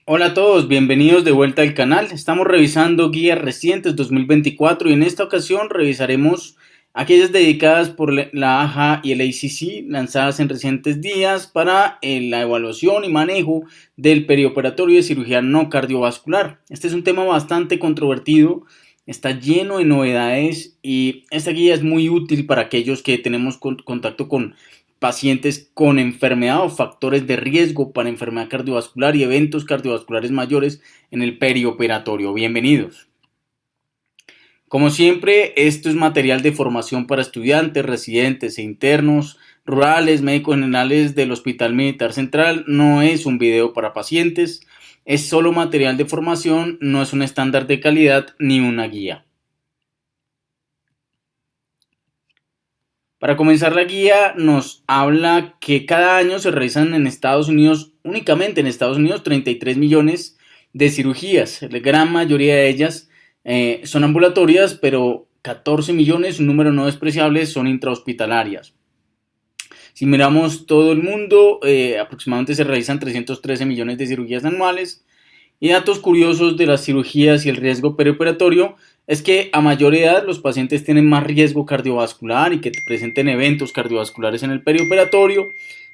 Hola a todos, bienvenidos de vuelta al canal. Estamos revisando guías recientes 2024 y en esta ocasión revisaremos aquellas dedicadas por la AJA y el ACC lanzadas en recientes días para la evaluación y manejo del perioperatorio de cirugía no cardiovascular. Este es un tema bastante controvertido, está lleno de novedades y esta guía es muy útil para aquellos que tenemos contacto con pacientes con enfermedad o factores de riesgo para enfermedad cardiovascular y eventos cardiovasculares mayores en el perioperatorio. Bienvenidos. Como siempre, esto es material de formación para estudiantes, residentes e internos, rurales, médicos generales del Hospital Militar Central. No es un video para pacientes, es solo material de formación, no es un estándar de calidad ni una guía. Para comenzar la guía nos habla que cada año se realizan en Estados Unidos, únicamente en Estados Unidos, 33 millones de cirugías. La gran mayoría de ellas son ambulatorias, pero 14 millones, un número no despreciable, son intrahospitalarias. Si miramos todo el mundo, aproximadamente se realizan 313 millones de cirugías anuales. Y datos curiosos de las cirugías y el riesgo perioperatorio es que a mayor edad los pacientes tienen más riesgo cardiovascular y que presenten eventos cardiovasculares en el perioperatorio.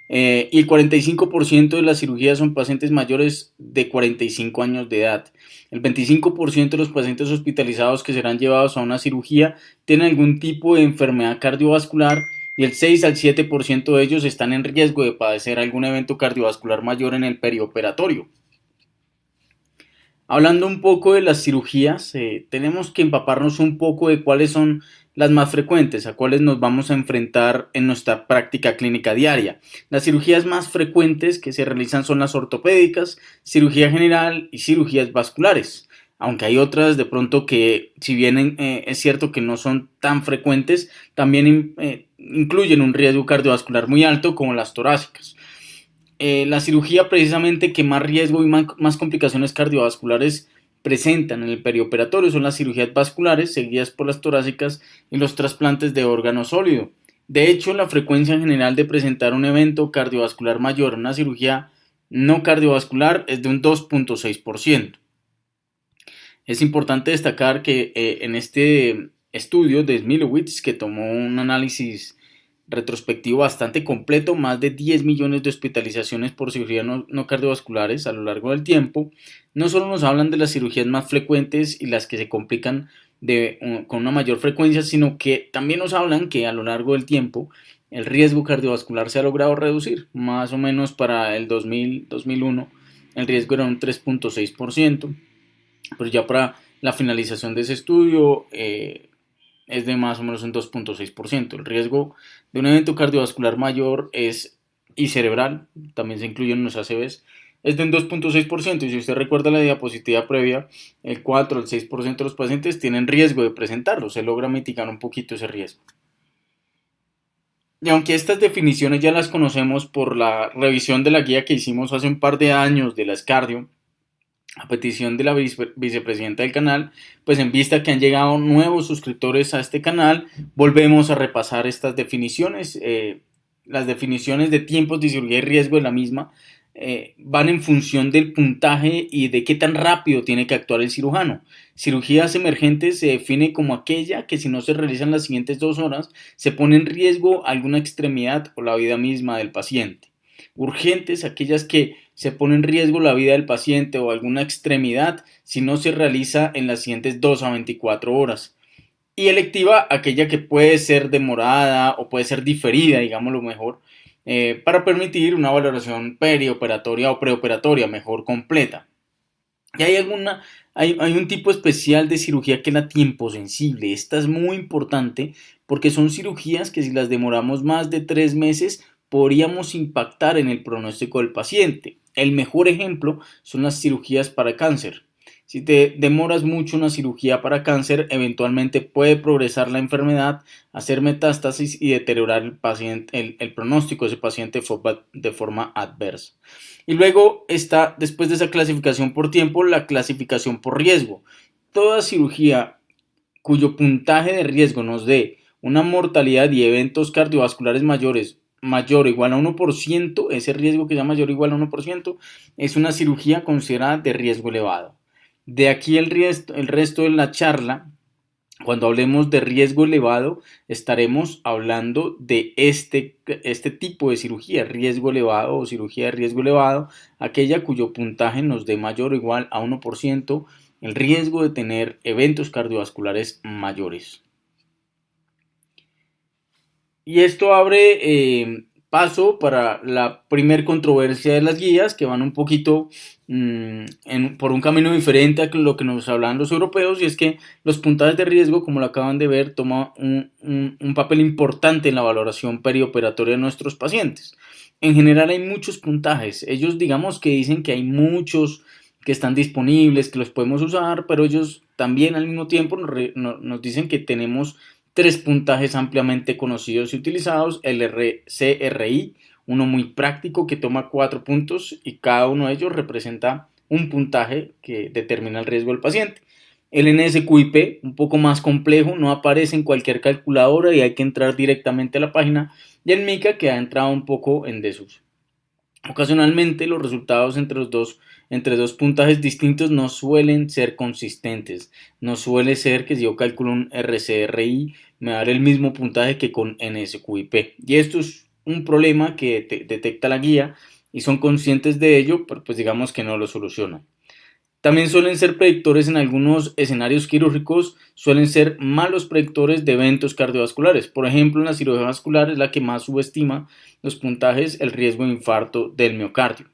Y el 45% de las cirugías son pacientes mayores de 45 años de edad. El 25% de los pacientes hospitalizados que serán llevados a una cirugía tienen algún tipo de enfermedad cardiovascular y el 6 al 7% de ellos están en riesgo de padecer algún evento cardiovascular mayor en el perioperatorio. Hablando un poco de las cirugías, tenemos que empaparnos un poco de cuáles son las más frecuentes, a cuáles nos vamos a enfrentar en nuestra práctica clínica diaria. Las cirugías más frecuentes que se realizan son las ortopédicas, cirugía general y cirugías vasculares. Aunque hay otras de pronto que, si bien es cierto que no son tan frecuentes, también incluyen un riesgo cardiovascular muy alto, como las torácicas. La cirugía precisamente que más riesgo y más complicaciones cardiovasculares presentan en el perioperatorio son las cirugías vasculares, seguidas por las torácicas y los trasplantes de órgano sólido. De hecho, la frecuencia general de presentar un evento cardiovascular mayor en una cirugía no cardiovascular es de un 2.6%. Es importante destacar que en este estudio de Smilowitz, que tomó un análisis retrospectivo bastante completo, más de 10 millones de hospitalizaciones por cirugías no cardiovasculares a lo largo del tiempo, no solo nos hablan de las cirugías más frecuentes y las que se complican con una mayor frecuencia, sino que también nos hablan que a lo largo del tiempo el riesgo cardiovascular se ha logrado reducir. Más o menos para el 2000-2001 el riesgo era un 3.6%, pero ya para la finalización de ese estudio es de más o menos un 2.6%. El riesgo de un evento cardiovascular mayor y cerebral, también se incluyen los ACVs, es de un 2.6%. Y si usted recuerda la diapositiva previa, el 4 al 6% de los pacientes tienen riesgo de presentarlo. Se logra mitigar un poquito ese riesgo. Y aunque estas definiciones ya las conocemos por la revisión de la guía que hicimos hace un par de años de la SCARDIO, a petición de la vicepresidenta del canal, pues en vista que han llegado nuevos suscriptores a este canal, volvemos a repasar estas definiciones. Las definiciones de tiempos de cirugía y riesgo de la misma van en función del puntaje y de qué tan rápido tiene que actuar el cirujano. Cirugías emergentes se define como aquella que, si no se realizan las siguientes 2 horas, se pone en riesgo alguna extremidad o la vida misma del paciente. Urgentes, aquellas que se pone en riesgo la vida del paciente o alguna extremidad si no se realiza en las siguientes 2 a 24 horas. Y electiva, aquella que puede ser demorada o puede ser diferida, digámoslo mejor, para permitir una valoración perioperatoria o preoperatoria mejor completa. Y hay un tipo especial de cirugía que es la tiempo sensible. Esta es muy importante porque son cirugías que, si las demoramos más de 3 meses, podríamos impactar en el pronóstico del paciente. El mejor ejemplo son las cirugías para cáncer. Si te demoras mucho una cirugía para cáncer, eventualmente puede progresar la enfermedad, hacer metástasis y deteriorar el pronóstico de ese paciente de forma adversa. Y luego está, después de esa clasificación por tiempo, la clasificación por riesgo. Toda cirugía cuyo puntaje de riesgo nos dé una mortalidad y eventos cardiovasculares mayores mayor o igual a 1%, ese riesgo que sea mayor o igual a 1%, es una cirugía considerada de riesgo elevado. De aquí el resto de la charla, cuando hablemos de riesgo elevado, estaremos hablando de este tipo de cirugía, riesgo elevado o cirugía de riesgo elevado, aquella cuyo puntaje nos dé mayor o igual a 1%, el riesgo de tener eventos cardiovasculares mayores. Y esto abre paso para la primer controversia de las guías, que van un poquito por un camino diferente a lo que nos hablan los europeos, y es que los puntajes de riesgo, como lo acaban de ver, toman un papel importante en la valoración perioperatoria de nuestros pacientes. En general hay muchos puntajes. Ellos digamos que dicen que hay muchos que están disponibles, que los podemos usar, pero ellos también al mismo tiempo nos dicen que tenemos tres puntajes ampliamente conocidos y utilizados: el CRI, uno muy práctico que toma 4 puntos y cada uno de ellos representa un puntaje que determina el riesgo del paciente. El NSQIP, un poco más complejo, no aparece en cualquier calculadora y hay que entrar directamente a la página, y el MICA, que ha entrado un poco en desuso. Ocasionalmente los resultados entre dos puntajes distintos no suelen ser consistentes. No suele ser que si yo calculo un RCRI me va a dar el mismo puntaje que con NSQIP. Y esto es un problema que detecta la guía y son conscientes de ello, pero pues digamos que no lo solucionan. También suelen ser predictores en algunos escenarios quirúrgicos, suelen ser malos predictores de eventos cardiovasculares. Por ejemplo, en la cirugía vascular es la que más subestima los puntajes el riesgo de infarto del miocardio.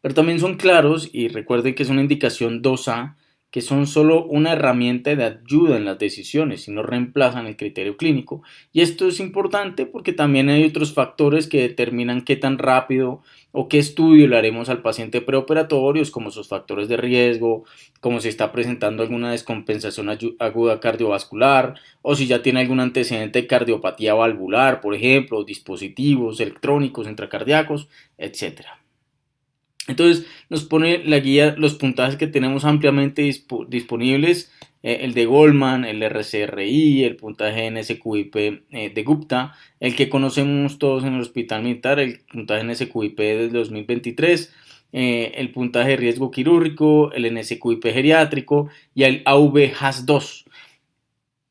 Pero también son claros, y recuerden que es una indicación 2A, que son solo una herramienta de ayuda en las decisiones y no reemplazan el criterio clínico. Y esto es importante porque también hay otros factores que determinan qué tan rápido o qué estudio le haremos al paciente preoperatorios, como sus factores de riesgo, como si está presentando alguna descompensación aguda cardiovascular, o si ya tiene algún antecedente de cardiopatía valvular, por ejemplo, dispositivos electrónicos intracardíacos, etcétera. Entonces nos pone la guía los puntajes que tenemos ampliamente disponibles, el de Goldman, el RCRI, el puntaje NSQIP de Gupta, el que conocemos todos en el hospital militar, el puntaje NSQIP del 2023, el puntaje de riesgo quirúrgico, el NSQIP geriátrico y el AV-HAS2.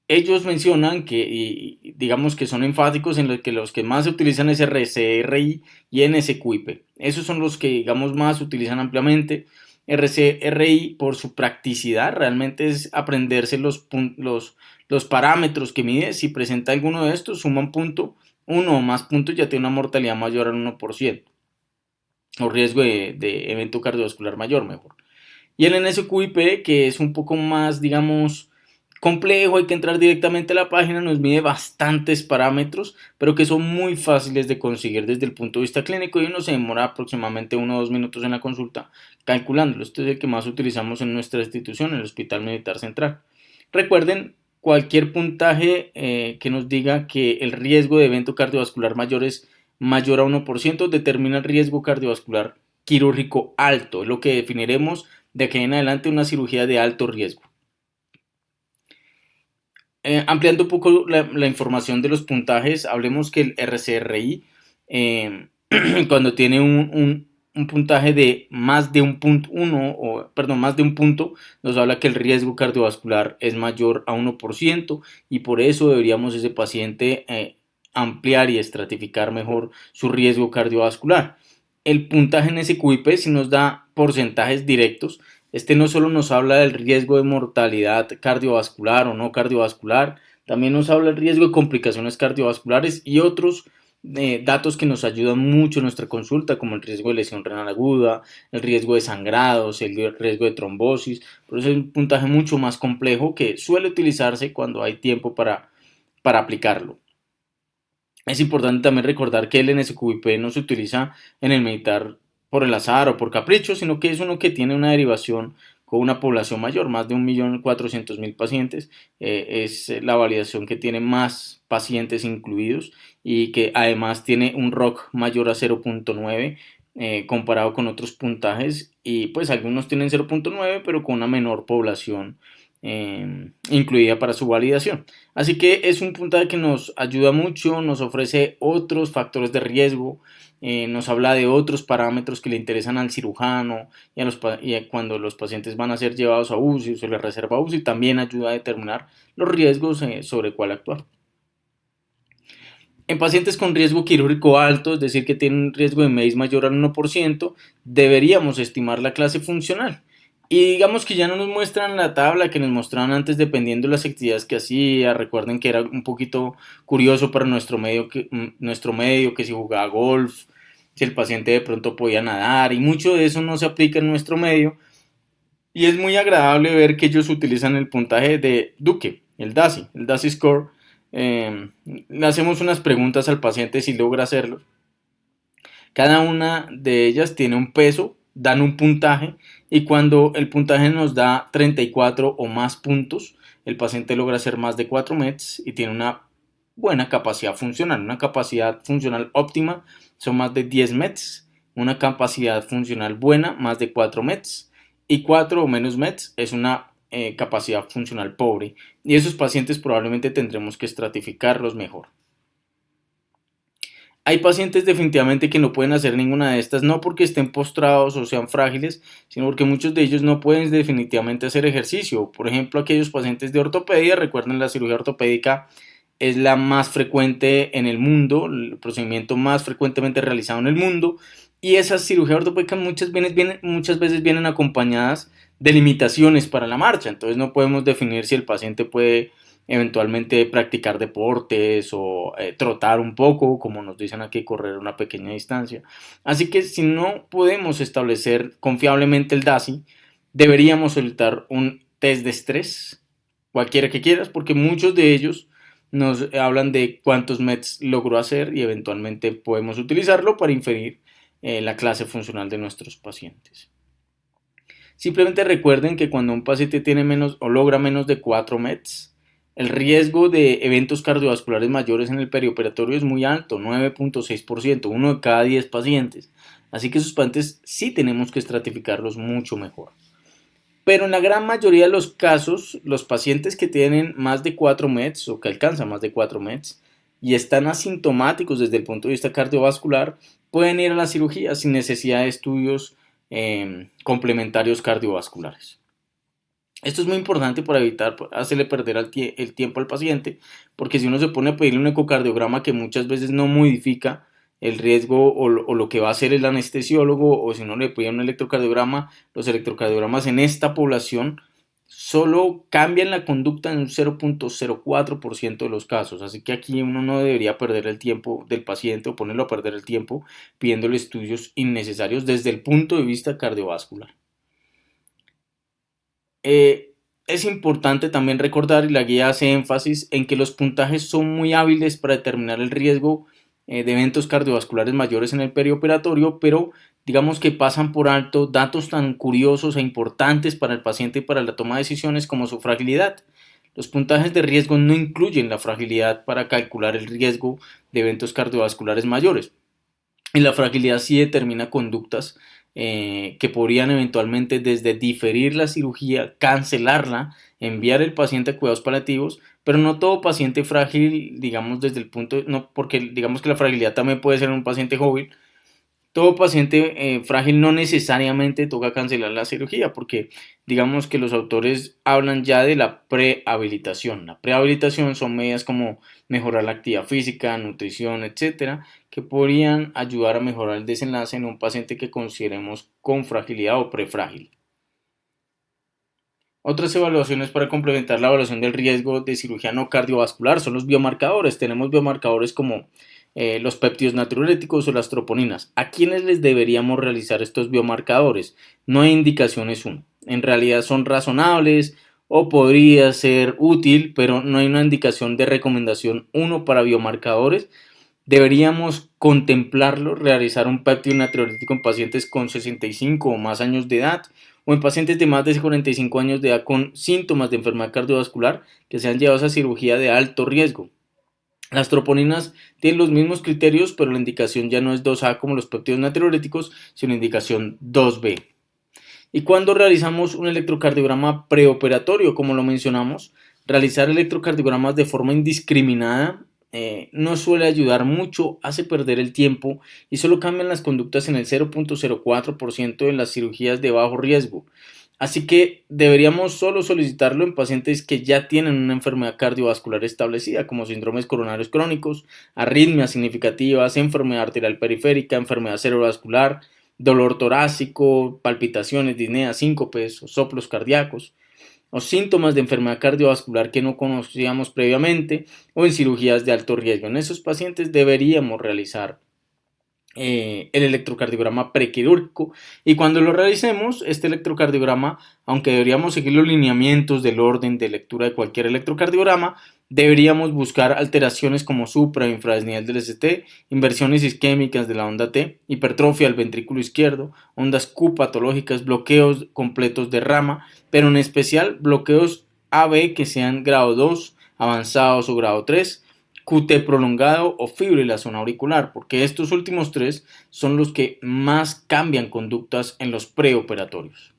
Ellos mencionan que, y digamos que son enfáticos en los que más se utilizan es RCRI y NSQIP. Esos son los que, digamos, más se utilizan ampliamente. RCRI, por su practicidad, realmente es aprenderse los parámetros que mide. Si presenta alguno de estos, suma un punto, uno o más puntos, ya tiene una mortalidad mayor al 1%, o riesgo de evento cardiovascular mayor, mejor. Y el NSQIP, que es un poco más, digamos, complejo, hay que entrar directamente a la página, nos mide bastantes parámetros, pero que son muy fáciles de conseguir desde el punto de vista clínico y uno se demora aproximadamente 1 o 2 minutos en la consulta calculándolo. Este es el que más utilizamos en nuestra institución, el Hospital Militar Central. Recuerden, cualquier puntaje que nos diga que el riesgo de evento cardiovascular mayor es mayor a 1%, determina el riesgo cardiovascular quirúrgico alto, es lo que definiremos de aquí en adelante una cirugía de alto riesgo. Ampliando un poco la información de los puntajes, hablemos que el RCRI, cuando tiene un puntaje de más de un punto, más de un punto, nos habla que el riesgo cardiovascular es mayor a 1% y por eso deberíamos ese paciente ampliar y estratificar mejor su riesgo cardiovascular. El puntaje en SQIP sí nos da porcentajes directos. Este no solo nos habla del riesgo de mortalidad cardiovascular o no cardiovascular, también nos habla del riesgo de complicaciones cardiovasculares y otros datos que nos ayudan mucho en nuestra consulta, como el riesgo de lesión renal aguda, el riesgo de sangrados, el riesgo de trombosis. Por eso es un puntaje mucho más complejo que suele utilizarse cuando hay tiempo para aplicarlo. Es importante también recordar que el NSQIP no se utiliza en el militar por el azar o por capricho, sino que es uno que tiene una derivación con una población mayor, más de 1.400.000 pacientes. Es la validación que tiene más pacientes incluidos y que además tiene un ROC mayor a 0.9 comparado con otros puntajes, y pues algunos tienen 0.9 pero con una menor población incluida para su validación. Así que es un puntaje que nos ayuda mucho, nos ofrece otros factores de riesgo, nos habla de otros parámetros que le interesan al cirujano y cuando los pacientes van a ser llevados a UCI o se les reserva UCI, también ayuda a determinar los riesgos sobre cuál actuar. En pacientes con riesgo quirúrgico alto, es decir, que tienen un riesgo de MEIS mayor al 1%, deberíamos estimar la clase funcional. Y digamos que ya no nos muestran la tabla que nos mostraban antes dependiendo de las actividades que hacía. Recuerden que era un poquito curioso para nuestro medio que si jugaba golf, si el paciente de pronto podía nadar, y mucho de eso no se aplica en nuestro medio. Y es muy agradable ver que ellos utilizan el puntaje de Duke, el DASI Score. Le hacemos unas preguntas al paciente si logra hacerlo. Cada una de ellas tiene un peso, dan un puntaje y cuando el puntaje nos da 34 o más puntos, el paciente logra hacer más de 4 METs y tiene una buena capacidad funcional. Una capacidad funcional óptima son más de 10 METs, una capacidad funcional buena más de 4 METs y 4 o menos METs es una capacidad funcional pobre, y esos pacientes probablemente tendremos que estratificarlos mejor. Hay pacientes definitivamente que no pueden hacer ninguna de estas, no porque estén postrados o sean frágiles, sino porque muchos de ellos no pueden definitivamente hacer ejercicio. Por ejemplo, aquellos pacientes de ortopedia, recuerden, la cirugía ortopédica es la más frecuente en el mundo, el procedimiento más frecuentemente realizado en el mundo, y esas cirugías ortopédicas muchas veces vienen acompañadas de limitaciones para la marcha. Entonces no podemos definir si el paciente puede eventualmente practicar deportes o trotar un poco, como nos dicen aquí, correr una pequeña distancia. Así que si no podemos establecer confiablemente el DASI, deberíamos solicitar un test de estrés, cualquiera que quieras, porque muchos de ellos nos hablan de cuántos METs logró hacer y eventualmente podemos utilizarlo para inferir la clase funcional de nuestros pacientes. Simplemente recuerden que cuando un paciente tiene menos o logra menos de 4 METs, el riesgo de eventos cardiovasculares mayores en el perioperatorio es muy alto, 9.6%, uno de cada 10 pacientes. Así que esos pacientes sí tenemos que estratificarlos mucho mejor. Pero en la gran mayoría de los casos, los pacientes que tienen más de 4 METs o que alcanzan más de 4 METs y están asintomáticos desde el punto de vista cardiovascular, pueden ir a la cirugía sin necesidad de estudios complementarios cardiovasculares. Esto es muy importante para evitar hacerle perder el tiempo al paciente, porque si uno se pone a pedirle un ecocardiograma que muchas veces no modifica el riesgo o lo que va a hacer el anestesiólogo, o si uno le pide un electrocardiograma, los electrocardiogramas en esta población solo cambian la conducta en un 0.04% de los casos. Así que aquí uno no debería perder el tiempo del paciente o ponerlo a perder el tiempo pidiéndole estudios innecesarios desde el punto de vista cardiovascular. Es importante también recordar, y la guía hace énfasis en que los puntajes son muy hábiles para determinar el riesgo de eventos cardiovasculares mayores en el perioperatorio, pero digamos que pasan por alto datos tan curiosos e importantes para el paciente y para la toma de decisiones como su fragilidad. Los puntajes de riesgo no incluyen la fragilidad para calcular el riesgo de eventos cardiovasculares mayores. Y la fragilidad sí determina conductas que podrían eventualmente desde diferir la cirugía, cancelarla, enviar el paciente a cuidados paliativos, pero no todo paciente frágil, digamos desde el punto, no, porque digamos que la fragilidad también puede ser en un paciente joven. Todo paciente frágil no necesariamente toca cancelar la cirugía, porque digamos que los autores hablan ya de la prehabilitación. La prehabilitación son medidas como mejorar la actividad física, nutrición, etcétera, que podrían ayudar a mejorar el desenlace en un paciente que consideremos con fragilidad o prefrágil. Otras evaluaciones para complementar la evaluación del riesgo de cirugía no cardiovascular son los biomarcadores. Tenemos biomarcadores como los péptidos natriuréticos o las troponinas. ¿A quiénes les deberíamos realizar estos biomarcadores? No hay indicaciones uno. En realidad son razonables o podría ser útil, pero no hay una indicación de recomendación uno para biomarcadores. Deberíamos contemplarlo, realizar un péptido natriurético en pacientes con 65 o más años de edad o en pacientes de más de 45 años de edad con síntomas de enfermedad cardiovascular que sean llevados a cirugía de alto riesgo. Las troponinas tienen los mismos criterios, pero la indicación ya no es 2A como los péptidos natriuréticos, sino indicación 2B. Y cuando realizamos un electrocardiograma preoperatorio, como lo mencionamos, realizar electrocardiogramas de forma indiscriminada no suele ayudar mucho, hace perder el tiempo y solo cambian las conductas en el 0.04% de las cirugías de bajo riesgo. Así que deberíamos solo solicitarlo en pacientes que ya tienen una enfermedad cardiovascular establecida, como síndromes coronarios crónicos, arritmias significativas, enfermedad arterial periférica, enfermedad cerebrovascular, dolor torácico, palpitaciones, disnea, síncopes o soplos cardíacos, o síntomas de enfermedad cardiovascular que no conocíamos previamente, o en cirugías de alto riesgo. En esos pacientes deberíamos realizar el electrocardiograma prequirúrgico, y cuando lo realicemos este electrocardiograma, aunque deberíamos seguir los lineamientos del orden de lectura de cualquier electrocardiograma, deberíamos buscar alteraciones como supra e infradesnivel del ST, inversiones isquémicas de la onda T, hipertrofia del ventrículo izquierdo, ondas Q patológicas, bloqueos completos de rama, pero en especial bloqueos AB que sean grado 2, avanzados o grado 3, QT prolongado o fibrilación auricular, porque estos últimos tres son los que más cambian conductas en los preoperatorios.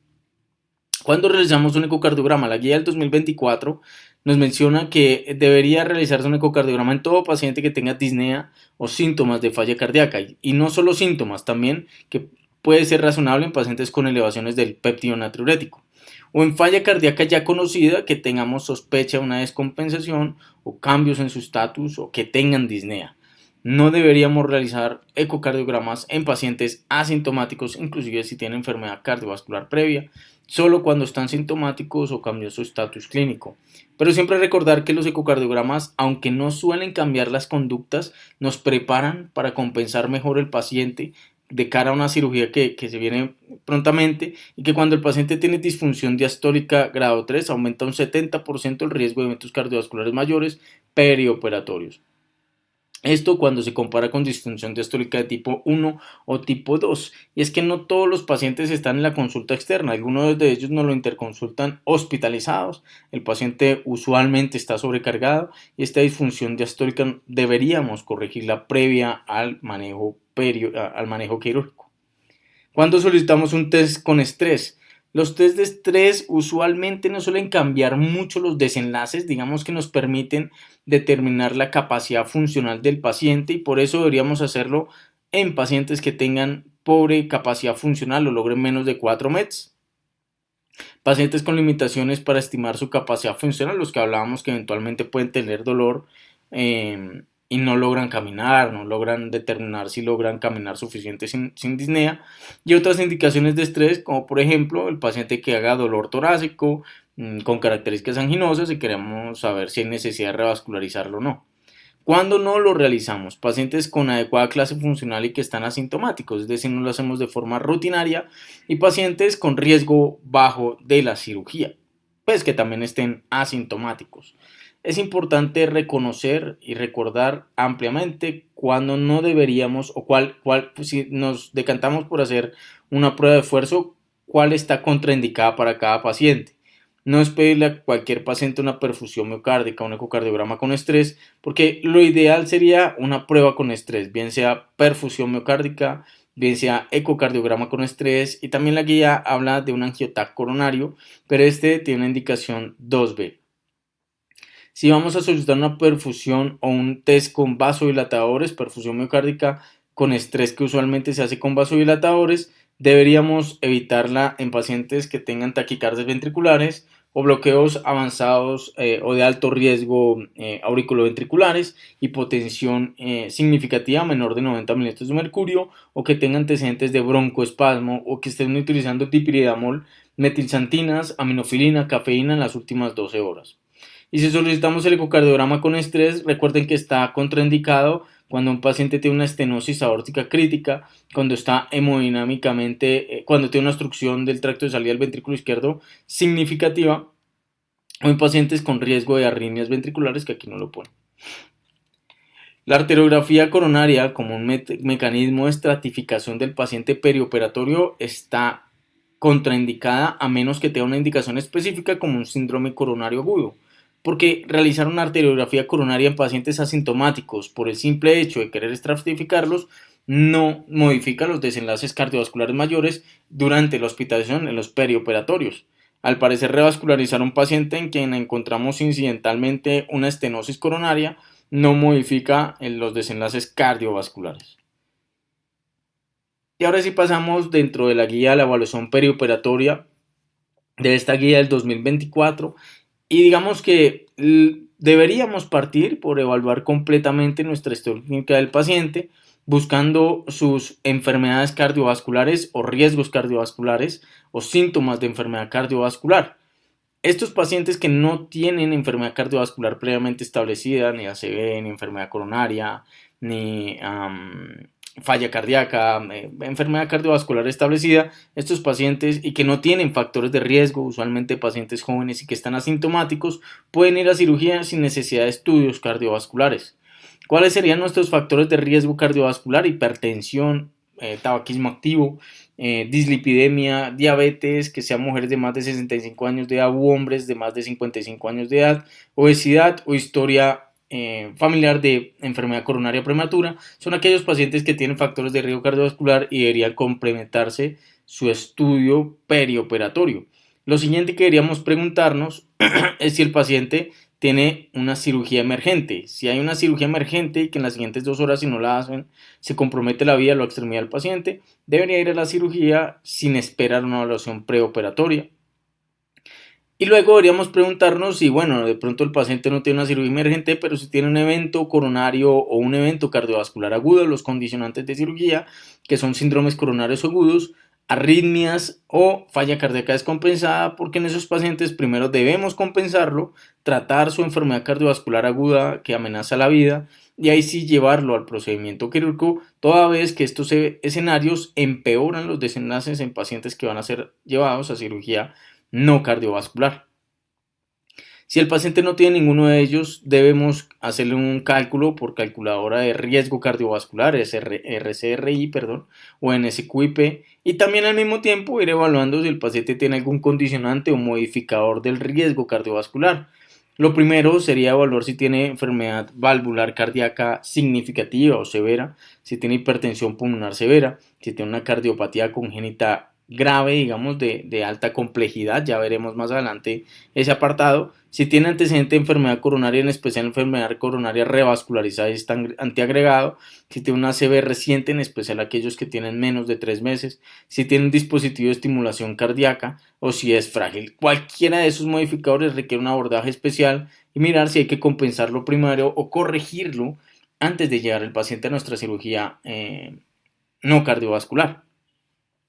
Cuando realizamos un ecocardiograma, la guía del 2024 nos menciona que debería realizarse un ecocardiograma en todo paciente que tenga disnea o síntomas de falla cardíaca, y no solo síntomas, también que puede ser razonable en pacientes con elevaciones del péptido natriurético, o en falla cardíaca ya conocida que tengamos sospecha de una descompensación o cambios en su estatus o que tengan disnea. No deberíamos realizar ecocardiogramas en pacientes asintomáticos, inclusive si tienen enfermedad cardiovascular previa, solo cuando están sintomáticos o cambió su estatus clínico. Pero siempre recordar que los ecocardiogramas, aunque no suelen cambiar las conductas, nos preparan para compensar mejor el paciente de cara a una cirugía que se viene prontamente, y que cuando el paciente tiene disfunción diastólica grado 3 aumenta un 70% el riesgo de eventos cardiovasculares mayores perioperatorios. Esto cuando se compara con disfunción diastólica de tipo 1 o tipo 2. Y es que no todos los pacientes están en la consulta externa. Algunos de ellos no lo interconsultan hospitalizados. El paciente usualmente está sobrecargado y esta disfunción diastólica deberíamos corregirla previa al manejo quirúrgico. Cuando solicitamos un test con estrés, los test de estrés usualmente no suelen cambiar mucho los desenlaces, digamos que nos permiten determinar la capacidad funcional del paciente, y por eso deberíamos hacerlo en pacientes que tengan pobre capacidad funcional o logren menos de 4 METs. Pacientes con limitaciones para estimar su capacidad funcional, los que hablábamos que eventualmente pueden tener dolor y no logran caminar, no logran determinar si logran caminar suficiente sin disnea, y otras indicaciones de estrés, como por ejemplo el paciente que haga dolor torácico con características anginosas y queremos saber si hay necesidad de revascularizarlo o no. Cuando no lo realizamos, pacientes con adecuada clase funcional y que están asintomáticos, es decir, no lo hacemos de forma rutinaria, y pacientes con riesgo bajo de la cirugía, pues que también estén asintomáticos. Es importante reconocer y recordar ampliamente cuando no deberíamos o pues si nos decantamos por hacer una prueba de esfuerzo, cuál está contraindicada para cada paciente. No es pedirle a cualquier paciente una perfusión miocárdica, un ecocardiograma con estrés, porque lo ideal sería una prueba con estrés, bien sea perfusión miocárdica, bien sea ecocardiograma con estrés, y también la guía habla de un angiotac coronario, pero este tiene una indicación 2B. Si vamos a solicitar una perfusión o un test con vasodilatadores, perfusión miocárdica con estrés que usualmente se hace con vasodilatadores, deberíamos evitarla en pacientes que tengan taquicardias ventriculares o bloqueos avanzados o de alto riesgo auriculoventriculares, hipotensión significativa menor de 90 mililitros de mercurio, o que tengan antecedentes de broncoespasmo, o que estén utilizando dipiridamol, metilxantinas, aminofilina, cafeína en las últimas 12 horas. Y si solicitamos el ecocardiograma con estrés, recuerden que está contraindicado cuando un paciente tiene una estenosis aórtica crítica, cuando está hemodinámicamente, cuando tiene una obstrucción del tracto de salida del ventrículo izquierdo significativa, o en pacientes con riesgo de arritmias ventriculares, que aquí no lo pone. La arteriografía coronaria, como un mecanismo de estratificación del paciente perioperatorio, está contraindicada a menos que tenga una indicación específica como un síndrome coronario agudo, porque realizar una arteriografía coronaria en pacientes asintomáticos por el simple hecho de querer estratificarlos no modifica los desenlaces cardiovasculares mayores durante la hospitalización en los perioperatorios. Al parecer, revascularizar a un paciente en quien encontramos incidentalmente una estenosis coronaria no modifica los desenlaces cardiovasculares. Y ahora sí pasamos dentro de la guía de la evaluación perioperatoria de esta guía del 2024 y digamos que deberíamos partir por evaluar completamente nuestra historia clínica del paciente, buscando sus enfermedades cardiovasculares o riesgos cardiovasculares o síntomas de enfermedad cardiovascular. Estos pacientes que no tienen enfermedad cardiovascular previamente establecida, ni ACV, ni enfermedad coronaria, ni falla cardíaca, enfermedad cardiovascular establecida, estos pacientes y que no tienen factores de riesgo, usualmente pacientes jóvenes y que están asintomáticos, pueden ir a cirugía sin necesidad de estudios cardiovasculares. ¿Cuáles serían nuestros factores de riesgo cardiovascular? Hipertensión, tabaquismo activo, dislipidemia, diabetes, que sean mujeres de más de 65 años de edad u hombres de más de 55 años de edad, obesidad o historia familiar de enfermedad coronaria prematura, son aquellos pacientes que tienen factores de riesgo cardiovascular y deberían complementarse su estudio perioperatorio. Lo siguiente que deberíamos preguntarnos es si el paciente tiene una cirugía emergente. Si hay una cirugía emergente y que en las siguientes 2 horas, si no la hacen, se compromete la vida o la extremidad del paciente, debería ir a la cirugía sin esperar una evaluación preoperatoria. Y luego deberíamos preguntarnos si, bueno, de pronto el paciente no tiene una cirugía emergente, pero si tiene un evento coronario o un evento cardiovascular agudo, los condicionantes de cirugía, que son síndromes coronarios agudos, arritmias o falla cardíaca descompensada, porque en esos pacientes primero debemos compensarlo, tratar su enfermedad cardiovascular aguda que amenaza la vida y ahí sí llevarlo al procedimiento quirúrgico, toda vez que estos escenarios empeoran los desenlaces en pacientes que van a ser llevados a cirugía no cardiovascular. Si el paciente no tiene ninguno de ellos, debemos hacerle un cálculo por calculadora de riesgo cardiovascular, RCRI, o NSQIP, y también al mismo tiempo ir evaluando si el paciente tiene algún condicionante o modificador del riesgo cardiovascular. Lo primero sería evaluar si tiene enfermedad valvular cardíaca significativa o severa, si tiene hipertensión pulmonar severa, si tiene una cardiopatía congénita grave, digamos, de alta complejidad, ya veremos más adelante ese apartado. Si tiene antecedente de enfermedad coronaria, en especial enfermedad coronaria revascularizada y está antiagregado, si tiene una ACV reciente, en especial aquellos que tienen menos de 3 meses, si tiene un dispositivo de estimulación cardíaca o si es frágil. Cualquiera de esos modificadores requiere un abordaje especial y mirar si hay que compensarlo primario o corregirlo antes de llevar el paciente a nuestra cirugía no cardiovascular.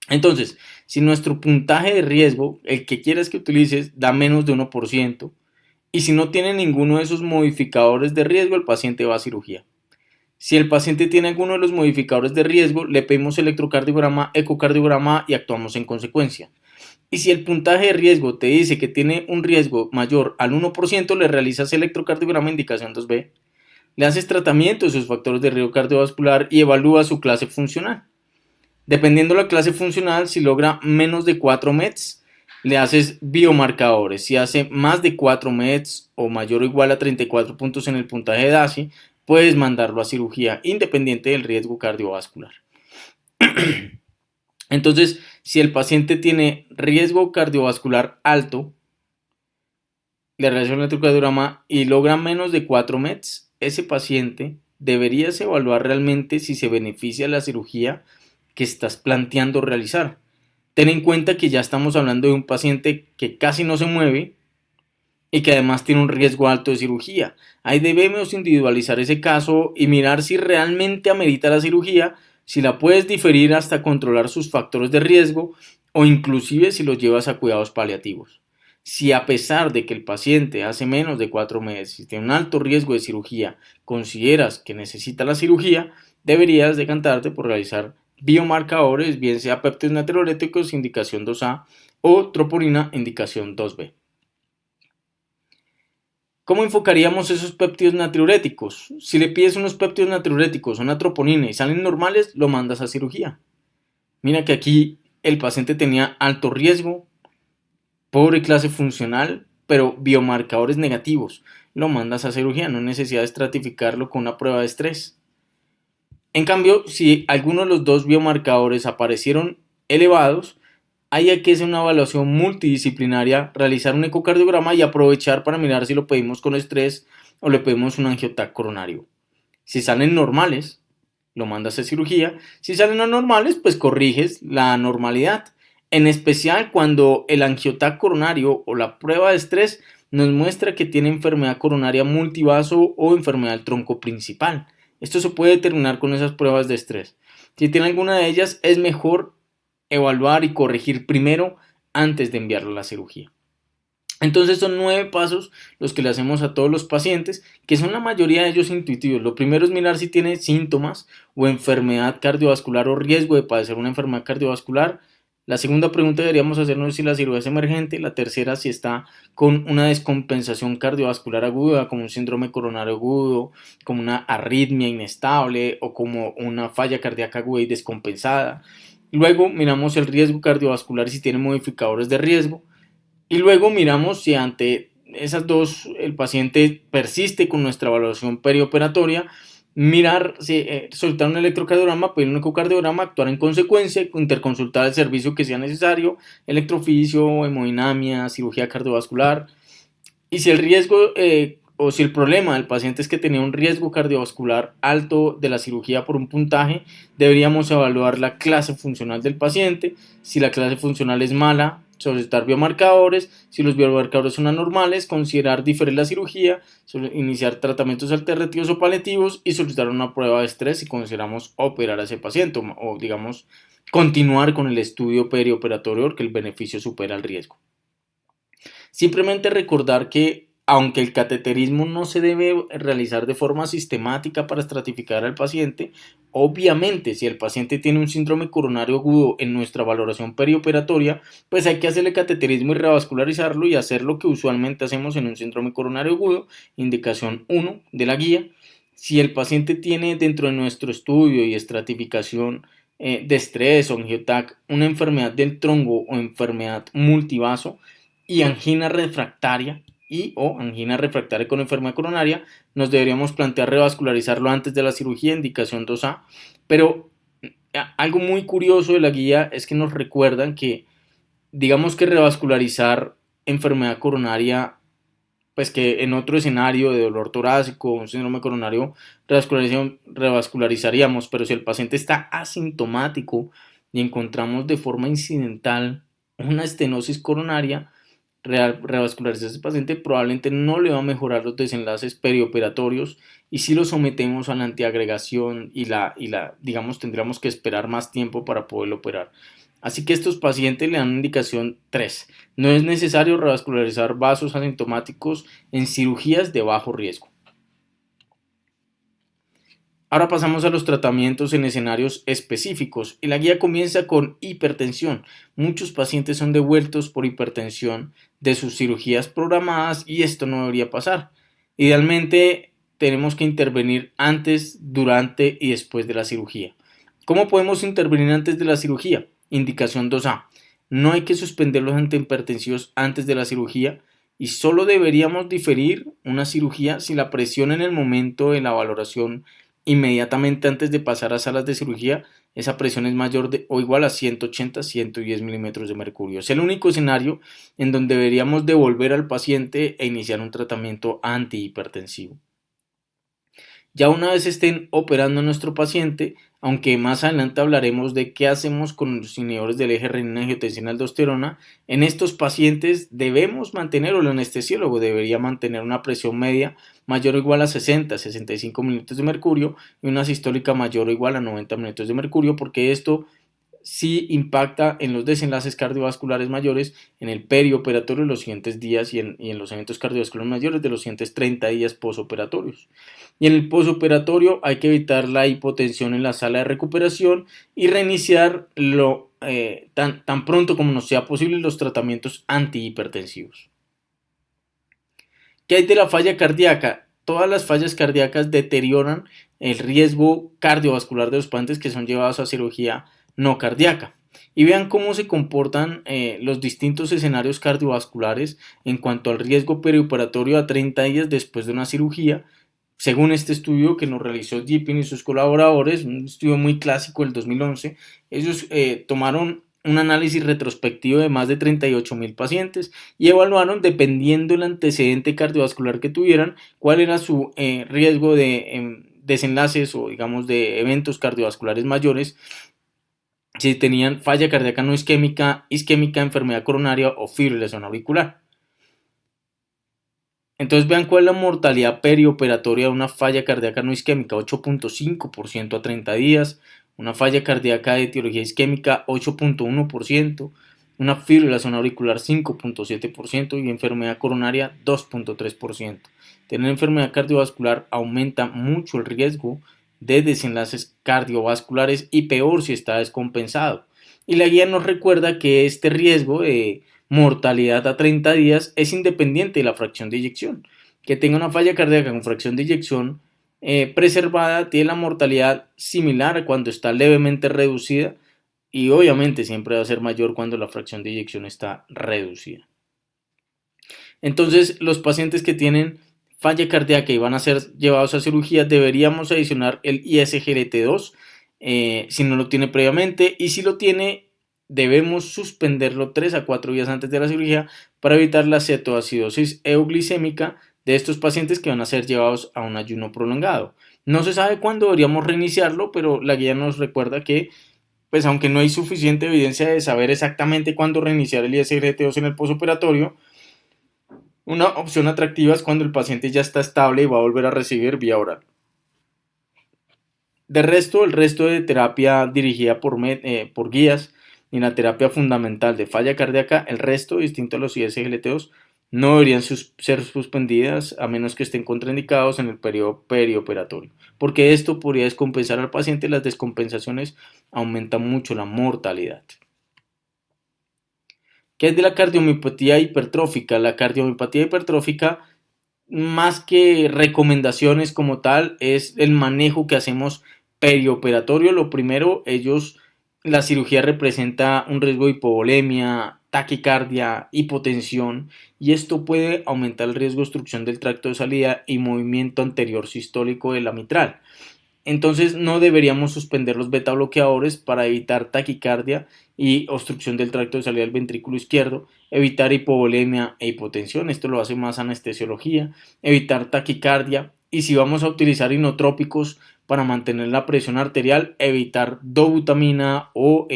Entonces, si nuestro puntaje de riesgo, el que quieras que utilices, da menos de 1%, y si no tiene ninguno de esos modificadores de riesgo, el paciente va a cirugía. Si el paciente tiene alguno de los modificadores de riesgo, le pedimos electrocardiograma, ecocardiograma y actuamos en consecuencia. Y si el puntaje de riesgo te dice que tiene un riesgo mayor al 1%, le realizas electrocardiograma indicación 2B, le haces tratamiento de sus factores de riesgo cardiovascular y evalúas su clase funcional. Dependiendo de la clase funcional, si logra menos de 4 METs, le haces biomarcadores. Si hace más de 4 METs o mayor o igual a 34 puntos en el puntaje de DASI, puedes mandarlo a cirugía independiente del riesgo cardiovascular. Entonces, si el paciente tiene riesgo cardiovascular alto, le realizas un electrocardiograma y logra menos de 4 METs, ese paciente deberías evaluar realmente si se beneficia de la cirugía que estás planteando realizar. Ten en cuenta que ya estamos hablando de un paciente que casi no se mueve y que además tiene un riesgo alto de cirugía. Ahí debemos individualizar ese caso y mirar si realmente amerita la cirugía, si la puedes diferir hasta controlar sus factores de riesgo o inclusive si los llevas a cuidados paliativos. Si a pesar de que el paciente hace menos de 4 meses y tiene un alto riesgo de cirugía, consideras que necesita la cirugía, deberías decantarte por realizar biomarcadores, bien sea péptidos natriuréticos indicación 2A o troponina indicación 2B. ¿Cómo enfocaríamos esos péptidos natriuréticos? Si le pides unos péptidos natriuréticos o una troponina y salen normales, lo mandas a cirugía. Mira que aquí el paciente tenía alto riesgo, pobre clase funcional, pero biomarcadores negativos. Lo mandas a cirugía, no hay necesidad de estratificarlo con una prueba de estrés. En cambio, si alguno de los dos biomarcadores aparecieron elevados, hay que hacer una evaluación multidisciplinaria, realizar un ecocardiograma y aprovechar para mirar si lo pedimos con estrés o le pedimos un angiotac coronario. Si salen normales, lo mandas a cirugía. Si salen anormales, pues corriges la anormalidad. En especial cuando el angiotac coronario o la prueba de estrés nos muestra que tiene enfermedad coronaria multivaso o enfermedad del tronco principal. Esto se puede determinar con esas pruebas de estrés. Si tiene alguna de ellas, es mejor evaluar y corregir primero antes de enviarlo a la cirugía. Entonces son 9 pasos los que le hacemos a todos los pacientes, que son la mayoría de ellos intuitivos. Lo primero es mirar si tiene síntomas o enfermedad cardiovascular o riesgo de padecer una enfermedad cardiovascular. La segunda pregunta deberíamos hacernos si la cirugía es emergente. La tercera si está con una descompensación cardiovascular aguda, como un síndrome coronario agudo, como una arritmia inestable o como una falla cardíaca aguda y descompensada. Luego miramos el riesgo cardiovascular y si tiene modificadores de riesgo. Y luego miramos si ante esas dos el paciente persiste con nuestra evaluación perioperatoria, mirar si solicitar un electrocardiograma, pedir un ecocardiograma, actuar en consecuencia, interconsultar el servicio que sea necesario, electrofisio, hemodinamia, cirugía cardiovascular. Y si el riesgo o si el problema del paciente es que tenía un riesgo cardiovascular alto de la cirugía por un puntaje, deberíamos evaluar la clase funcional del paciente. Si la clase funcional es mala, solicitar biomarcadores. Si los biomarcadores son anormales, considerar diferir la cirugía, iniciar tratamientos alternativos o paliativos y solicitar una prueba de estrés si consideramos operar a ese paciente o digamos continuar con el estudio perioperatorio porque el beneficio supera el riesgo. Simplemente recordar que aunque el cateterismo no se debe realizar de forma sistemática para estratificar al paciente, obviamente si el paciente tiene un síndrome coronario agudo en nuestra valoración perioperatoria, pues hay que hacerle cateterismo y revascularizarlo y hacer lo que usualmente hacemos en un síndrome coronario agudo, indicación 1 de la guía. Si el paciente tiene dentro de nuestro estudio y estratificación de estrés o angiotac una enfermedad del tronco o enfermedad multivaso y angina refractaria o angina refractaria con enfermedad coronaria, nos deberíamos plantear revascularizarlo antes de la cirugía, indicación 2A. Pero algo muy curioso de la guía es que nos recuerdan que, digamos que revascularizar enfermedad coronaria, pues que en otro escenario de dolor torácico, un síndrome coronario, revascularizaríamos, pero si el paciente está asintomático y encontramos de forma incidental una estenosis coronaria, revascularizar a ese paciente probablemente no le va a mejorar los desenlaces perioperatorios y si lo sometemos a la antiagregación y digamos tendríamos que esperar más tiempo para poderlo operar. Así que estos pacientes le dan indicación 3. No es necesario revascularizar vasos asintomáticos en cirugías de bajo riesgo. Ahora pasamos a los tratamientos en escenarios específicos y la guía comienza con hipertensión. Muchos pacientes son devueltos por hipertensión de sus cirugías programadas y esto no debería pasar. Idealmente tenemos que intervenir antes, durante y después de la cirugía. ¿Cómo podemos intervenir antes de la cirugía? Indicación 2A. No hay que suspender los antihipertensivos antes de la cirugía y solo deberíamos diferir una cirugía si la presión en el momento de la valoración inmediatamente antes de pasar a salas de cirugía, esa presión es mayor o igual a 180-110 milímetros de mercurio. Es el único escenario en donde deberíamos devolver al paciente e iniciar un tratamiento antihipertensivo. Ya una vez estén operando a nuestro paciente, aunque más adelante hablaremos de qué hacemos con los inhibidores del eje renina-angiotensina-aldosterona, en estos pacientes debemos mantener, o el anestesiólogo debería mantener una presión media mayor o igual a 60-65 milímetros de mercurio y una sistólica mayor o igual a 90 milímetros de mercurio, porque esto sí impacta en los desenlaces cardiovasculares mayores en el perioperatorio de los siguientes días y en los eventos cardiovasculares mayores de los siguientes 30 días posoperatorios. Y en el posoperatorio hay que evitar la hipotensión en la sala de recuperación y reiniciar tan pronto como nos sea posible los tratamientos antihipertensivos. ¿Qué hay de la falla cardíaca? Todas las fallas cardíacas deterioran el riesgo cardiovascular de los pacientes que son llevados a cirugía no cardíaca. Y vean cómo se comportan los distintos escenarios cardiovasculares en cuanto al riesgo perioperatorio a 30 días después de una cirugía, Según este estudio que nos realizó Deepin y sus colaboradores, un estudio muy clásico del 2011, ellos tomaron un análisis retrospectivo de más de 38.000 pacientes y evaluaron, dependiendo del antecedente cardiovascular que tuvieran, cuál era su riesgo de desenlaces o digamos de eventos cardiovasculares mayores, si tenían falla cardíaca no isquémica, enfermedad coronaria o fibrilación auricular. Entonces vean cuál es la mortalidad perioperatoria de una falla cardíaca no isquémica, 8.5% a 30 días, una falla cardíaca de etiología isquémica, 8.1%, una fibrilación auricular, 5.7% y enfermedad coronaria, 2.3%. Tener enfermedad cardiovascular aumenta mucho el riesgo de desenlaces cardiovasculares y peor si está descompensado. Y la guía nos recuerda que este riesgo de mortalidad a 30 días es independiente de la fracción de eyección. Que tenga una falla cardíaca con fracción de eyección preservada tiene la mortalidad similar a cuando está levemente reducida y obviamente siempre va a ser mayor cuando la fracción de eyección está reducida. Entonces, los pacientes que tienen falla cardíaca y van a ser llevados a cirugía, deberíamos adicionar el ISGLT2 si no lo tiene previamente, y si lo tiene, debemos suspenderlo 3 a 4 días antes de la cirugía para evitar la cetoacidosis euglicémica de estos pacientes que van a ser llevados a un ayuno prolongado. No se sabe cuándo deberíamos reiniciarlo, pero la guía nos recuerda que pues aunque no hay suficiente evidencia de saber exactamente cuándo reiniciar el ISGLT2 en el postoperatorio, una opción atractiva es cuando el paciente ya está estable y va a volver a recibir vía oral. De resto, el resto de terapia dirigida por guías y en la terapia fundamental de falla cardíaca, el resto, distinto a los ISGLT2, no deberían ser suspendidas a menos que estén contraindicados en el periodo perioperatorio, porque esto podría descompensar al paciente y las descompensaciones aumentan mucho la mortalidad. ¿Qué es de la cardiomiopatía hipertrófica? La cardiomiopatía hipertrófica, más que recomendaciones como tal, es el manejo que hacemos perioperatorio. Lo primero, la cirugía representa un riesgo de hipovolemia, taquicardia, hipotensión, y esto puede aumentar el riesgo de obstrucción del tracto de salida y movimiento anterior sistólico de la mitral. Entonces no deberíamos suspender los beta bloqueadores para evitar taquicardia y obstrucción del tracto de salida del ventrículo izquierdo, evitar hipovolemia e hipotensión, esto lo hace más anestesiología, evitar taquicardia, y si vamos a utilizar inotrópicos para mantener la presión arterial, evitar dobutamina o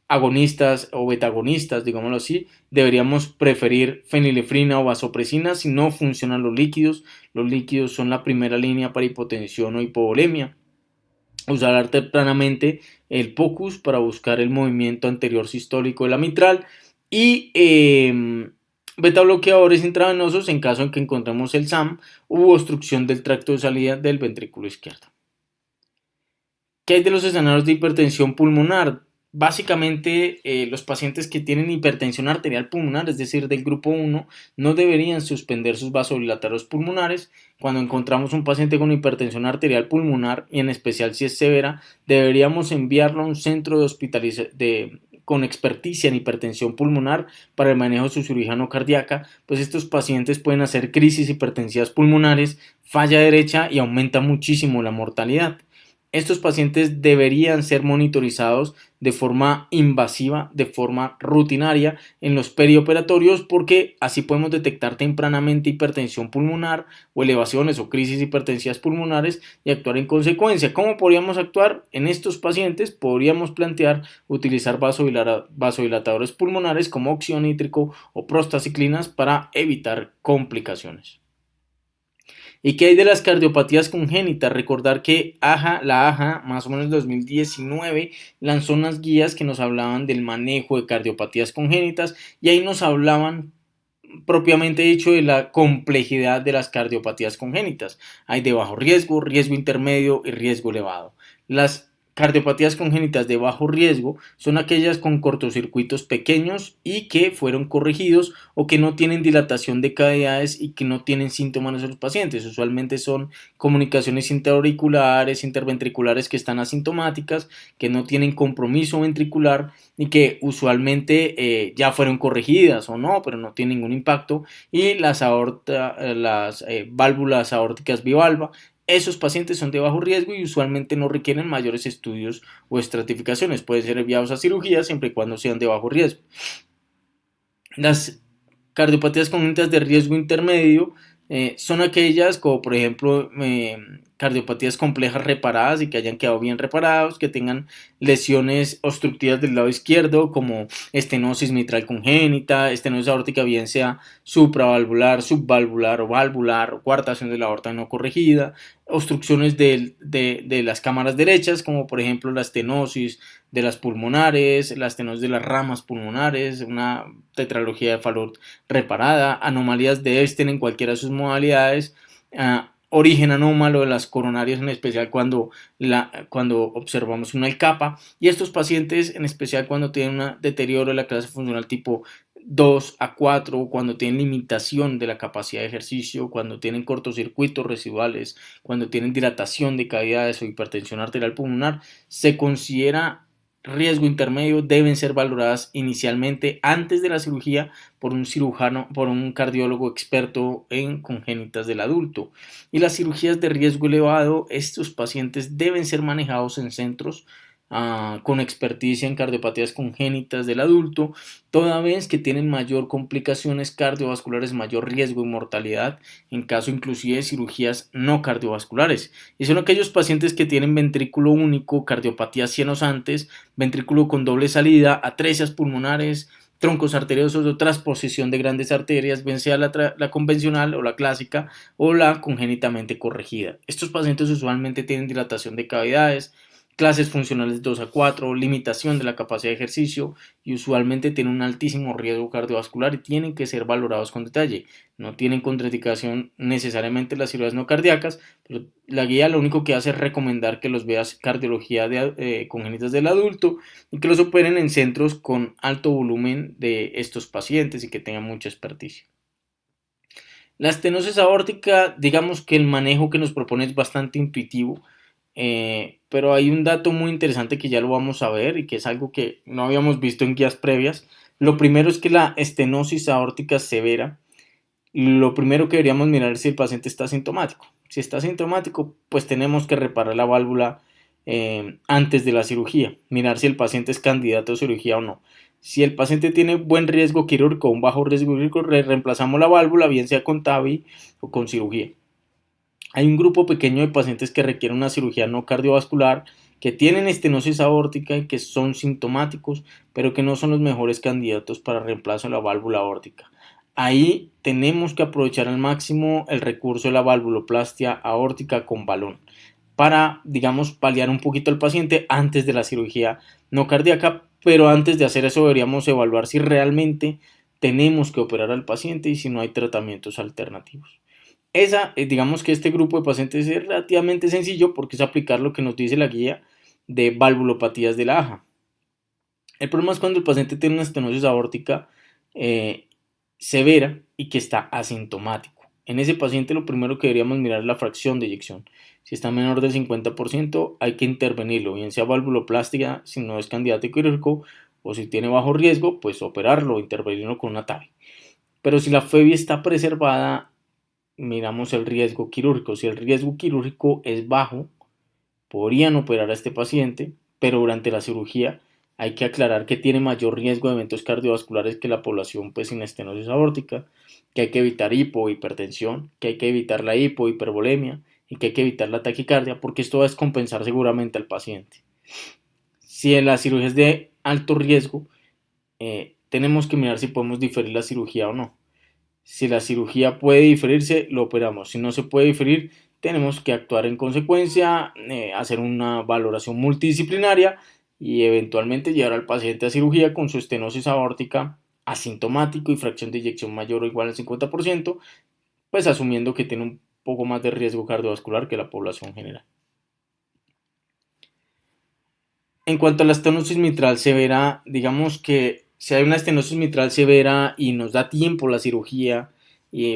agonistas o betagonistas, digámoslo así. Deberíamos preferir fenilefrina o vasopresina si no funcionan los líquidos. Los líquidos son la primera línea para hipotensión o hipovolemia. Usar tempranamente el POCUS para buscar el movimiento anterior sistólico de la mitral y beta bloqueadores intravenosos en caso en que encontremos el SAM u obstrucción del tracto de salida del ventrículo izquierdo. ¿Qué hay de los escenarios de hipertensión pulmonar? Básicamente, los pacientes que tienen hipertensión arterial pulmonar, es decir, del grupo 1, no deberían suspender sus vasodilatadores pulmonares. Cuando encontramos un paciente con hipertensión arterial pulmonar, y en especial si es severa, deberíamos enviarlo a un centro de hospitalización con experticia en hipertensión pulmonar para el manejo de su cirugía no cardíaca, pues estos pacientes pueden hacer crisis hipertensivas pulmonares, falla derecha y aumenta muchísimo la mortalidad. Estos pacientes deberían ser monitorizados de forma invasiva, de forma rutinaria en los perioperatorios, porque así podemos detectar tempranamente hipertensión pulmonar o elevaciones o crisis hipertensivas pulmonares y actuar en consecuencia. ¿Cómo podríamos actuar en estos pacientes? Podríamos plantear utilizar vasodilatadores pulmonares como óxido nítrico o prostaciclinas para evitar complicaciones. ¿Y qué hay de las cardiopatías congénitas? Recordar que la AJA, más o menos en 2019, lanzó unas guías que nos hablaban del manejo de cardiopatías congénitas y ahí nos hablaban propiamente dicho de la complejidad de las cardiopatías congénitas. Hay de bajo riesgo, riesgo intermedio y riesgo elevado. Las Cardiopatías congénitas de bajo riesgo son aquellas con cortocircuitos pequeños y que fueron corregidos o que no tienen dilatación de cavidades y que no tienen síntomas en los pacientes. Usualmente son comunicaciones interauriculares, interventriculares que están asintomáticas, que no tienen compromiso ventricular y que usualmente ya fueron corregidas o no, pero no tienen ningún impacto. Y las válvulas aórticas bivalva, esos pacientes son de bajo riesgo y usualmente no requieren mayores estudios o estratificaciones. Pueden ser enviados a cirugía siempre y cuando sean de bajo riesgo. Las cardiopatías congénitas de riesgo intermedio son aquellas como por ejemplo cardiopatías complejas reparadas y que hayan quedado bien reparados, que tengan lesiones obstructivas del lado izquierdo como estenosis mitral congénita, estenosis aórtica bien sea supravalvular, subvalvular o valvular o coartación de la aorta no corregida, obstrucciones de las cámaras derechas como por ejemplo la estenosis de las pulmonares, la estenosis de las ramas pulmonares, una tetralogía de Fallot reparada, anomalías de Einstein en cualquiera de sus modalidades, origen anómalo de las coronarias, en especial cuando observamos una capa, y estos pacientes, en especial cuando tienen un deterioro de la clase funcional tipo 2 a 4, cuando tienen limitación de la capacidad de ejercicio, cuando tienen cortocircuitos residuales, cuando tienen dilatación de cavidades o hipertensión arterial pulmonar, se considera riesgo intermedio, deben ser valoradas inicialmente antes de la cirugía por un cirujano, por un cardiólogo experto en congénitas del adulto. Y las cirugías de riesgo elevado, estos pacientes deben ser manejados en centros con experticia en cardiopatías congénitas del adulto, toda vez que tienen mayor complicaciones cardiovasculares, mayor riesgo de mortalidad, en caso inclusive de cirugías no cardiovasculares. Y son aquellos pacientes que tienen ventrículo único, cardiopatías sieноsantes, ventrículo con doble salida, atresias pulmonares, troncos arteriosos o transposición de grandes arterias, bien sea la convencional o la clásica o la congénitamente corregida. Estos pacientes usualmente tienen dilatación de cavidades, clases funcionales 2 a 4, limitación de la capacidad de ejercicio y usualmente tienen un altísimo riesgo cardiovascular y tienen que ser valorados con detalle. No tienen contraindicación necesariamente las cirugías no cardíacas, pero la guía lo único que hace es recomendar que los veas cardiología de congénitas del adulto y que los operen en centros con alto volumen de estos pacientes y que tengan mucha experticia. La estenosis aórtica, digamos que el manejo que nos propone es bastante intuitivo, pero hay un dato muy interesante que ya lo vamos a ver y que es algo que no habíamos visto en guías previas. Lo primero es que la estenosis aórtica severa, lo primero que deberíamos mirar es si el paciente está asintomático. Si está asintomático, pues tenemos que reparar la válvula antes de la cirugía, mirar si el paciente es candidato a cirugía o no. Si el paciente tiene buen riesgo quirúrgico o un bajo riesgo quirúrgico, reemplazamos la válvula, bien sea con TAVI o con cirugía. Hay un grupo pequeño de pacientes que requieren una cirugía no cardiovascular, que tienen estenosis aórtica y que son sintomáticos, pero que no son los mejores candidatos para reemplazo de la válvula aórtica. Ahí tenemos que aprovechar al máximo el recurso de la valvuloplastia aórtica con balón para, digamos, paliar un poquito al paciente antes de la cirugía no cardíaca, pero antes de hacer eso deberíamos evaluar si realmente tenemos que operar al paciente y si no hay tratamientos alternativos. Digamos que este grupo de pacientes es relativamente sencillo porque es aplicar lo que nos dice la guía de valvulopatías de la AJA. El problema es cuando el paciente tiene una estenosis aórtica severa y que está asintomático. En ese paciente lo primero que deberíamos mirar es la fracción de eyección. Si está menor del 50% hay que intervenirlo, bien sea valvuloplástica si no es candidato quirúrgico o si tiene bajo riesgo, pues operarlo o intervenirlo con una TAVI. Pero si la FEBI está preservada, miramos el riesgo quirúrgico. Si el riesgo quirúrgico es bajo, podrían operar a este paciente, pero durante la cirugía hay que aclarar que tiene mayor riesgo de eventos cardiovasculares que la población pues, sin estenosis aórtica, que hay que evitar hipohipertensión, que hay que evitar la hipohipervolemia y que hay que evitar la taquicardia, porque esto va a descompensar seguramente al paciente. Si la cirugía es de alto riesgo, tenemos que mirar si podemos diferir la cirugía o no. Si la cirugía puede diferirse, lo operamos. Si no se puede diferir, tenemos que actuar en consecuencia, hacer una valoración multidisciplinaria y eventualmente llevar al paciente a cirugía con su estenosis aórtica asintomático y fracción de eyección mayor o igual al 50%, pues asumiendo que tiene un poco más de riesgo cardiovascular que la población general. En cuanto a la estenosis mitral severa, digamos que si hay una estenosis mitral severa y nos da tiempo la cirugía,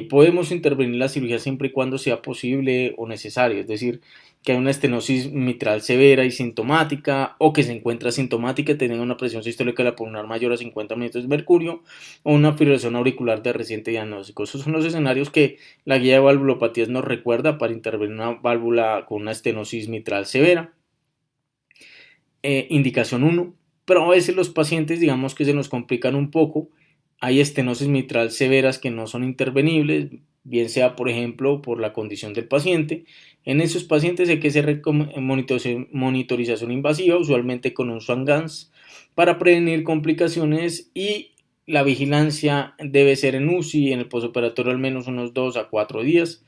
podemos intervenir la cirugía siempre y cuando sea posible o necesario. Es decir, que hay una estenosis mitral severa y sintomática, o que se encuentra asintomática teniendo una presión sistólica de la pulmonar mayor a 50 milímetros de mercurio, o una fibrilación auricular de reciente diagnóstico. Esos son los escenarios que la guía de valvulopatías nos recuerda para intervenir una válvula con una estenosis mitral severa. Indicación 1, pero a veces los pacientes, digamos que se nos complican un poco. Hay estenosis mitral severas que no son intervenibles, bien sea por ejemplo por la condición del paciente. En esos pacientes hay que hacer monitorización invasiva, usualmente con un Swan-Ganz, para prevenir complicaciones, y la vigilancia debe ser en UCI en el postoperatorio al menos unos 2 a 4 días.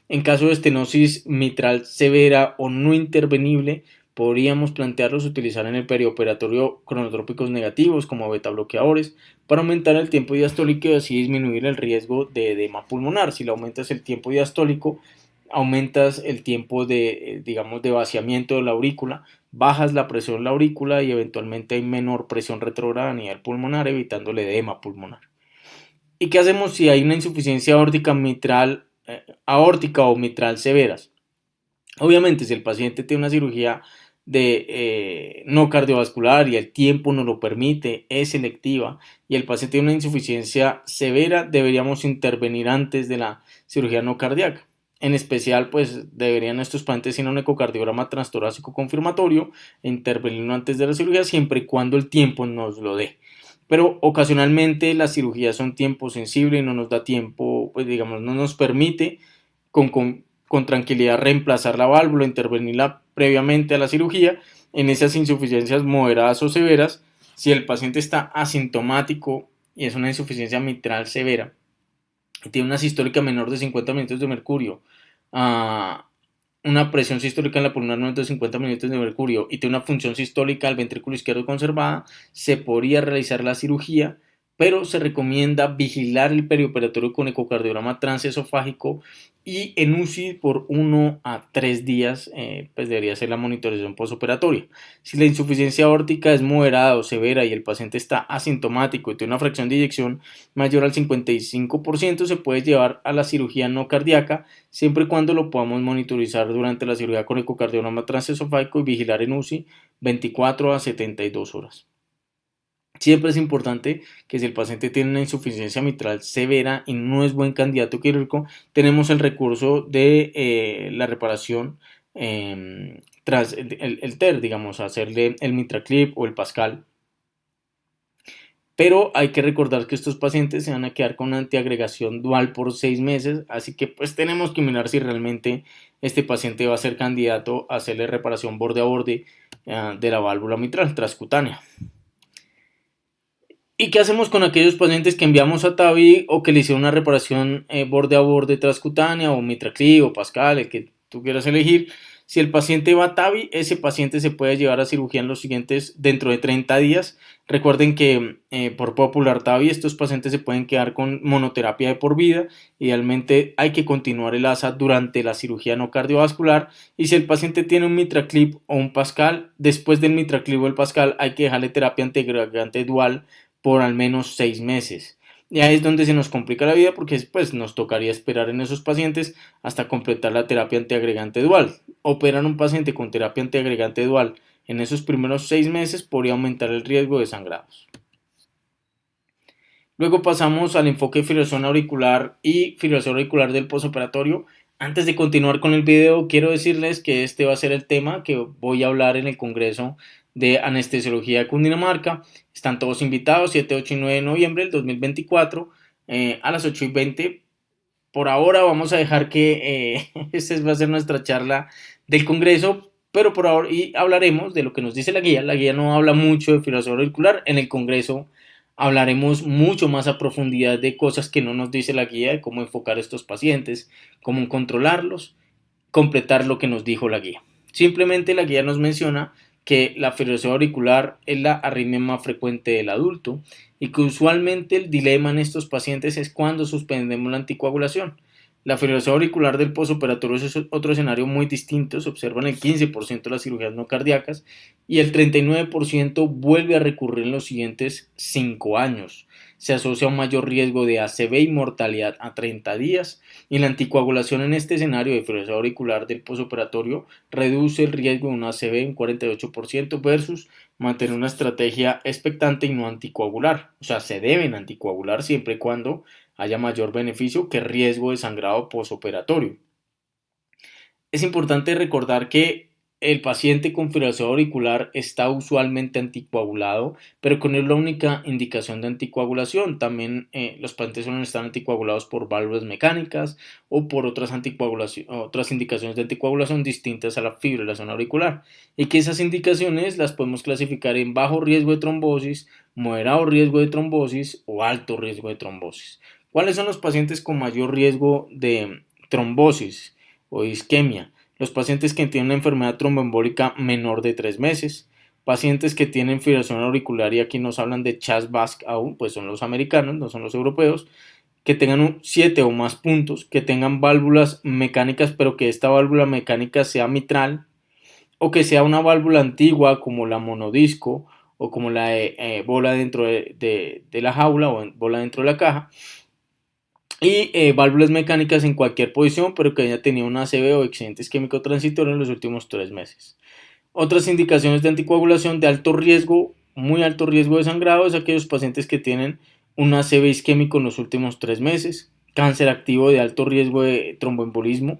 En caso de estenosis mitral severa o no intervenible, podríamos plantearlos utilizar en el perioperatorio cronotrópicos negativos como beta bloqueadores para aumentar el tiempo diastólico y así disminuir el riesgo de edema pulmonar. Si le aumentas el tiempo diastólico, aumentas el tiempo de, digamos, de vaciamiento de la aurícula, bajas la presión de la aurícula y eventualmente hay menor presión retrógrada a nivel pulmonar, evitando el edema pulmonar. ¿Y qué hacemos si hay una insuficiencia aórtica o mitral severas? Obviamente, si el paciente tiene una cirugía no cardiovascular y el tiempo nos lo permite, es selectiva, y el paciente tiene una insuficiencia severa, deberíamos intervenir antes de la cirugía no cardíaca. En especial, pues deberían estos pacientes ir a un ecocardiograma transtorácico confirmatorio e intervenir antes de la cirugía, siempre y cuando el tiempo nos lo dé. Pero ocasionalmente las cirugías son tiempo sensible y no nos da tiempo, pues digamos, no nos permite con tranquilidad reemplazar la válvula, intervenirla previamente a la cirugía. En esas insuficiencias moderadas o severas, si el paciente está asintomático y es una insuficiencia mitral severa y tiene una sistólica menor de 50 milímetros de mercurio, una presión sistólica en la pulmonar menor de 50 milímetros de mercurio y tiene una función sistólica del ventrículo izquierdo conservada, se podría realizar la cirugía, pero se recomienda vigilar el perioperatorio con ecocardiograma transesofágico y en UCI por 1 a 3 días, pues debería ser la monitorización postoperatoria. Si la insuficiencia aórtica es moderada o severa y el paciente está asintomático y tiene una fracción de eyección mayor al 55%, se puede llevar a la cirugía no cardíaca, siempre y cuando lo podamos monitorizar durante la cirugía con ecocardiograma transesofágico y vigilar en UCI 24 a 72 horas. Siempre es importante que si el paciente tiene una insuficiencia mitral severa y no es buen candidato quirúrgico, tenemos el recurso de la reparación tras el TER, digamos, hacerle el MitraClip o el Pascal. Pero hay que recordar que estos pacientes se van a quedar con una antiagregación dual por 6 meses, así que pues tenemos que mirar si realmente este paciente va a ser candidato a hacerle reparación borde a borde de la válvula mitral transcutánea. ¿Y qué hacemos con aquellos pacientes que enviamos a TAVI o que le hicieron una reparación borde a borde transcutánea o MitraClip o Pascal, el que tú quieras elegir? Si el paciente va a TAVI, ese paciente se puede llevar a cirugía en los siguientes, dentro de 30 días. Recuerden que por popular TAVI estos pacientes se pueden quedar con monoterapia de por vida. Idealmente hay que continuar el ASA durante la cirugía no cardiovascular. Y si el paciente tiene un MitraClip o un Pascal, después del MitraClip o el Pascal hay que dejarle terapia antiagregante dual por al menos 6 meses. Y ahí es donde se nos complica la vida porque pues, nos tocaría esperar en esos pacientes hasta completar la terapia antiagregante dual. Operar un paciente con terapia antiagregante dual en esos primeros 6 meses podría aumentar el riesgo de sangrados. Luego pasamos al enfoque de fibrilación auricular y fibrilación auricular del postoperatorio. Antes de continuar con el video, quiero decirles que este va a ser el tema que voy a hablar en el Congreso de Anestesiología de Cundinamarca. Están todos invitados, 7, 8 y 9 de noviembre del 2024 a las 8:20. Por ahora vamos a dejar que esta va a ser nuestra charla del Congreso, pero por ahora y hablaremos de lo que nos dice la guía. La guía no habla mucho de fibrilación auricular. En el Congreso hablaremos mucho más a profundidad de cosas que no nos dice la guía, de cómo enfocar a estos pacientes, cómo controlarlos, completar lo que nos dijo la guía. Simplemente la guía nos menciona que la fibrilación auricular es la arritmia más frecuente del adulto y que usualmente el dilema en estos pacientes es cuando suspendemos la anticoagulación. La fibrilación auricular del posoperatorio es otro escenario muy distinto. Se observa en el 15% de las cirugías no cardíacas y el 39% vuelve a recurrir en los siguientes 5 años. Se asocia a un mayor riesgo de ACV y mortalidad a 30 días y la anticoagulación en este escenario de fibrilación auricular del posoperatorio reduce el riesgo de un ACV en 48% versus mantener una estrategia expectante y no anticoagular. O sea, se deben anticoagular siempre y cuando haya mayor beneficio que riesgo de sangrado posoperatorio. Es importante recordar que el paciente con fibrilación auricular está usualmente anticoagulado, pero con la única indicación de anticoagulación. También los pacientes suelen estar anticoagulados por válvulas mecánicas o por otras indicaciones de anticoagulación distintas a la fibrilación auricular. Y que esas indicaciones las podemos clasificar en bajo riesgo de trombosis, moderado riesgo de trombosis o alto riesgo de trombosis. ¿Cuáles son los pacientes con mayor riesgo de trombosis o isquemia? Los pacientes que tienen una enfermedad tromboembólica menor de 3 meses, pacientes que tienen fibrilación auricular, y aquí nos hablan de CHA2-VASc aún, pues son los americanos, no son los europeos, que tengan 7 o más puntos, que tengan válvulas mecánicas, pero que esta válvula mecánica sea mitral, o que sea una válvula antigua como la monodisco, o como la bola dentro de la jaula o bola dentro de la caja, y válvulas mecánicas en cualquier posición, pero que haya tenido una ACV o accidente isquémico transitorio en los últimos 3 meses. Otras indicaciones de anticoagulación de alto riesgo, muy alto riesgo de sangrado, es aquellos pacientes que tienen un ACV isquémico en los últimos 3 meses, cáncer activo de alto riesgo de tromboembolismo,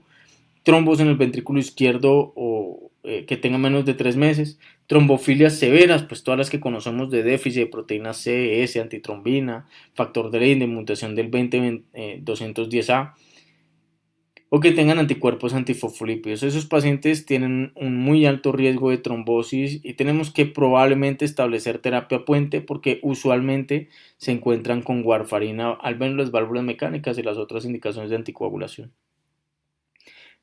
trombos en el ventrículo izquierdo o que tengan menos de 3 meses, trombofilias severas, pues todas las que conocemos de déficit de proteína C, S, antitrombina, factor de Leiden, mutación del 210A, o que tengan anticuerpos antifosfolípidos. Esos pacientes tienen un muy alto riesgo de trombosis y tenemos que probablemente establecer terapia puente porque usualmente se encuentran con warfarina, al menos las válvulas mecánicas y las otras indicaciones de anticoagulación.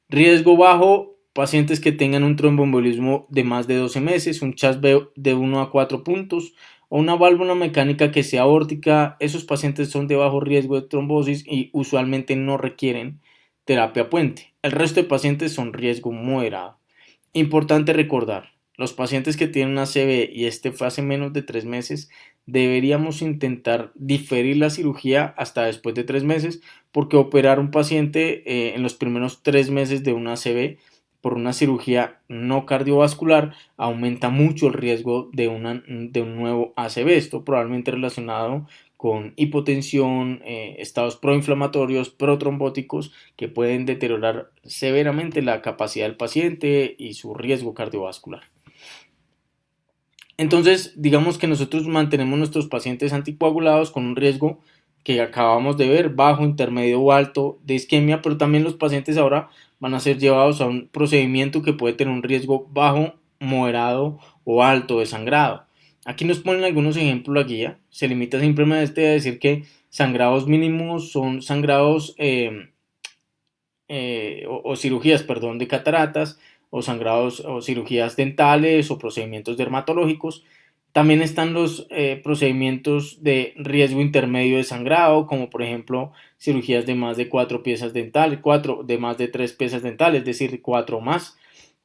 Riesgo bajo, pacientes que tengan un tromboembolismo de más de 12 meses, un CHA2 de 1 a 4 puntos o una válvula mecánica que sea aórtica. Esos pacientes son de bajo riesgo de trombosis y usualmente no requieren terapia puente. El resto de pacientes son riesgo moderado. Importante recordar, los pacientes que tienen una ACV y este fue hace menos de 3 meses, deberíamos intentar diferir la cirugía hasta después de 3 meses, porque operar un paciente en los primeros 3 meses de una ACV por una cirugía no cardiovascular aumenta mucho el riesgo de un nuevo ACV. Esto probablemente relacionado con hipotensión, estados proinflamatorios, protrombóticos que pueden deteriorar severamente la capacidad del paciente y su riesgo cardiovascular. Entonces, digamos que nosotros mantenemos nuestros pacientes anticoagulados con un riesgo que acabamos de ver, bajo, intermedio o alto de isquemia, pero también los pacientes ahora van a ser llevados a un procedimiento que puede tener un riesgo bajo, moderado o alto de sangrado. Aquí nos ponen algunos ejemplos la guía. Se limita simplemente a decir que sangrados mínimos son sangrados o cirugías, perdón, de cataratas o sangrados o cirugías dentales o procedimientos dermatológicos. También están los procedimientos de riesgo intermedio de sangrado, como por ejemplo cirugías de más de 4 piezas dentales, de más de 3 piezas dentales, es decir, 4 o más,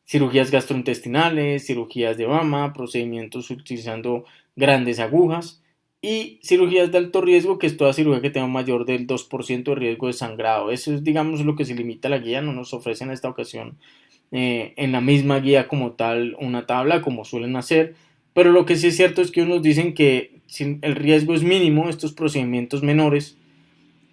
cirugías gastrointestinales, cirugías de mama, procedimientos utilizando grandes agujas y cirugías de alto riesgo, que es toda cirugía que tenga mayor del 2% de riesgo de sangrado. Eso es, digamos, lo que se limita a la guía. No nos ofrece en esta ocasión en la misma guía como tal una tabla, como suelen hacer, pero lo que sí es cierto es que unos dicen que si el riesgo es mínimo, estos procedimientos menores,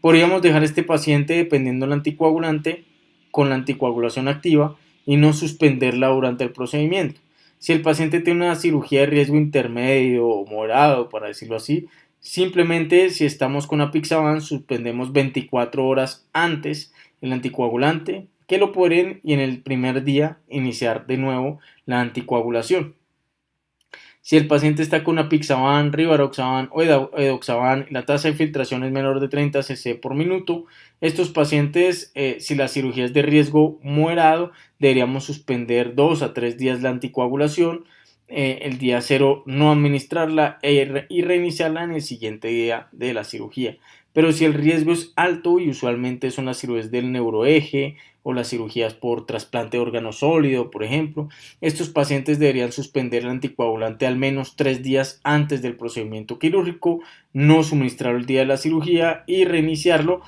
podríamos dejar a este paciente dependiendo del anticoagulante con la anticoagulación activa y no suspenderla durante el procedimiento. Si el paciente tiene una cirugía de riesgo intermedio o moderado, para decirlo así, simplemente si estamos con apixaban suspendemos 24 horas antes el anticoagulante que lo pueden y en el primer día iniciar de nuevo la anticoagulación. Si el paciente está con apixaban, rivaroxaban o edoxaban y la tasa de filtración es menor de 30 cc por minuto, estos pacientes, si la cirugía es de riesgo moderado, deberíamos suspender 2 a 3 días la anticoagulación, el día 0 no administrarla y reiniciarla en el siguiente día de la cirugía. Pero si el riesgo es alto, y usualmente son las cirugías del neuroeje o las cirugías por trasplante de órgano sólido, por ejemplo, estos pacientes deberían suspender el anticoagulante al menos 3 días antes del procedimiento quirúrgico, no suministrarlo el día de la cirugía y reiniciarlo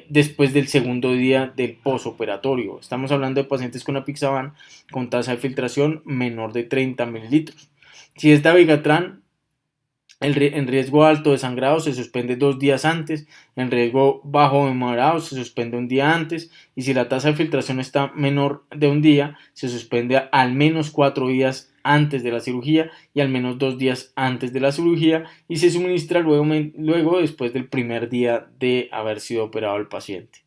después del segundo día del posoperatorio. Estamos hablando de pacientes con apixaban con tasa de filtración menor de 30 mililitros. Si es dabigatran, en riesgo alto de sangrado se suspende 2 días antes, en riesgo bajo de hemorragia se suspende un día antes, y si la tasa de filtración está menor de un día, se suspende al menos 4 días antes de la cirugía y al menos 2 días antes de la cirugía, y se suministra luego después del primer día de haber sido operado el paciente.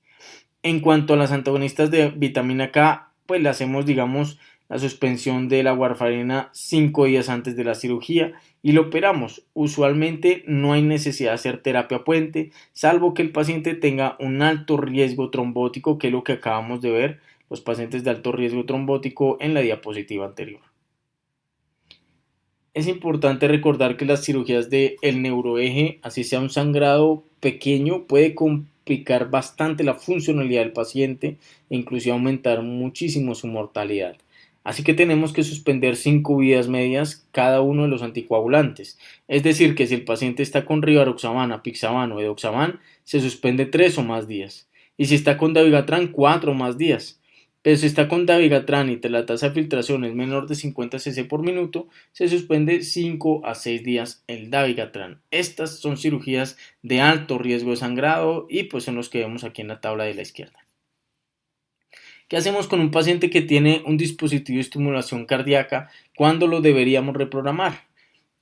En cuanto a las antagonistas de vitamina K, pues le hacemos, digamos, la suspensión de la warfarina 5 días antes de la cirugía y lo operamos. Usualmente no hay necesidad de hacer terapia puente, salvo que el paciente tenga un alto riesgo trombótico, que es lo que acabamos de ver, los pacientes de alto riesgo trombótico en la diapositiva anterior. Es importante recordar que las cirugías del neuroeje, así sea un sangrado pequeño, puede complicar bastante la funcionalidad del paciente e incluso aumentar muchísimo su mortalidad. Así que tenemos que suspender 5 vidas medias cada uno de los anticoagulantes. Es decir, que si el paciente está con rivaroxaban, apixaban o edoxaban, se suspende 3 o más días. Y si está con dabigatran, 4 o más días. Pero si está con dabigatran y la tasa de filtración es menor de 50 cc por minuto, se suspende 5 a 6 días el dabigatran. Estas son cirugías de alto riesgo de sangrado y pues son los que vemos aquí en la tabla de la izquierda. ¿Qué hacemos con un paciente que tiene un dispositivo de estimulación cardíaca? ¿Cuándo lo deberíamos reprogramar?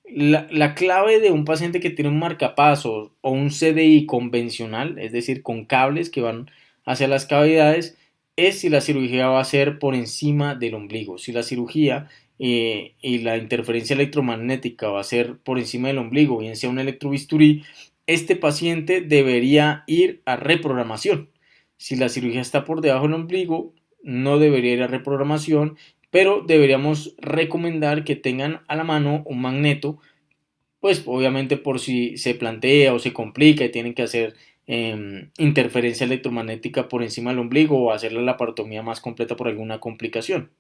La clave de un paciente que tiene un marcapasos o un CDI convencional, es decir, con cables que van hacia las cavidades, es si la cirugía va a ser por encima del ombligo. Si la cirugía y la interferencia electromagnética va a ser por encima del ombligo, bien sea un electrobisturí, este paciente debería ir a reprogramación. Si la cirugía está por debajo del ombligo, no debería ir a reprogramación, pero deberíamos recomendar que tengan a la mano un magneto, pues obviamente por si se plantea o se complica y tienen que hacer interferencia electromagnética por encima del ombligo o hacer la laparotomía más completa por alguna complicación.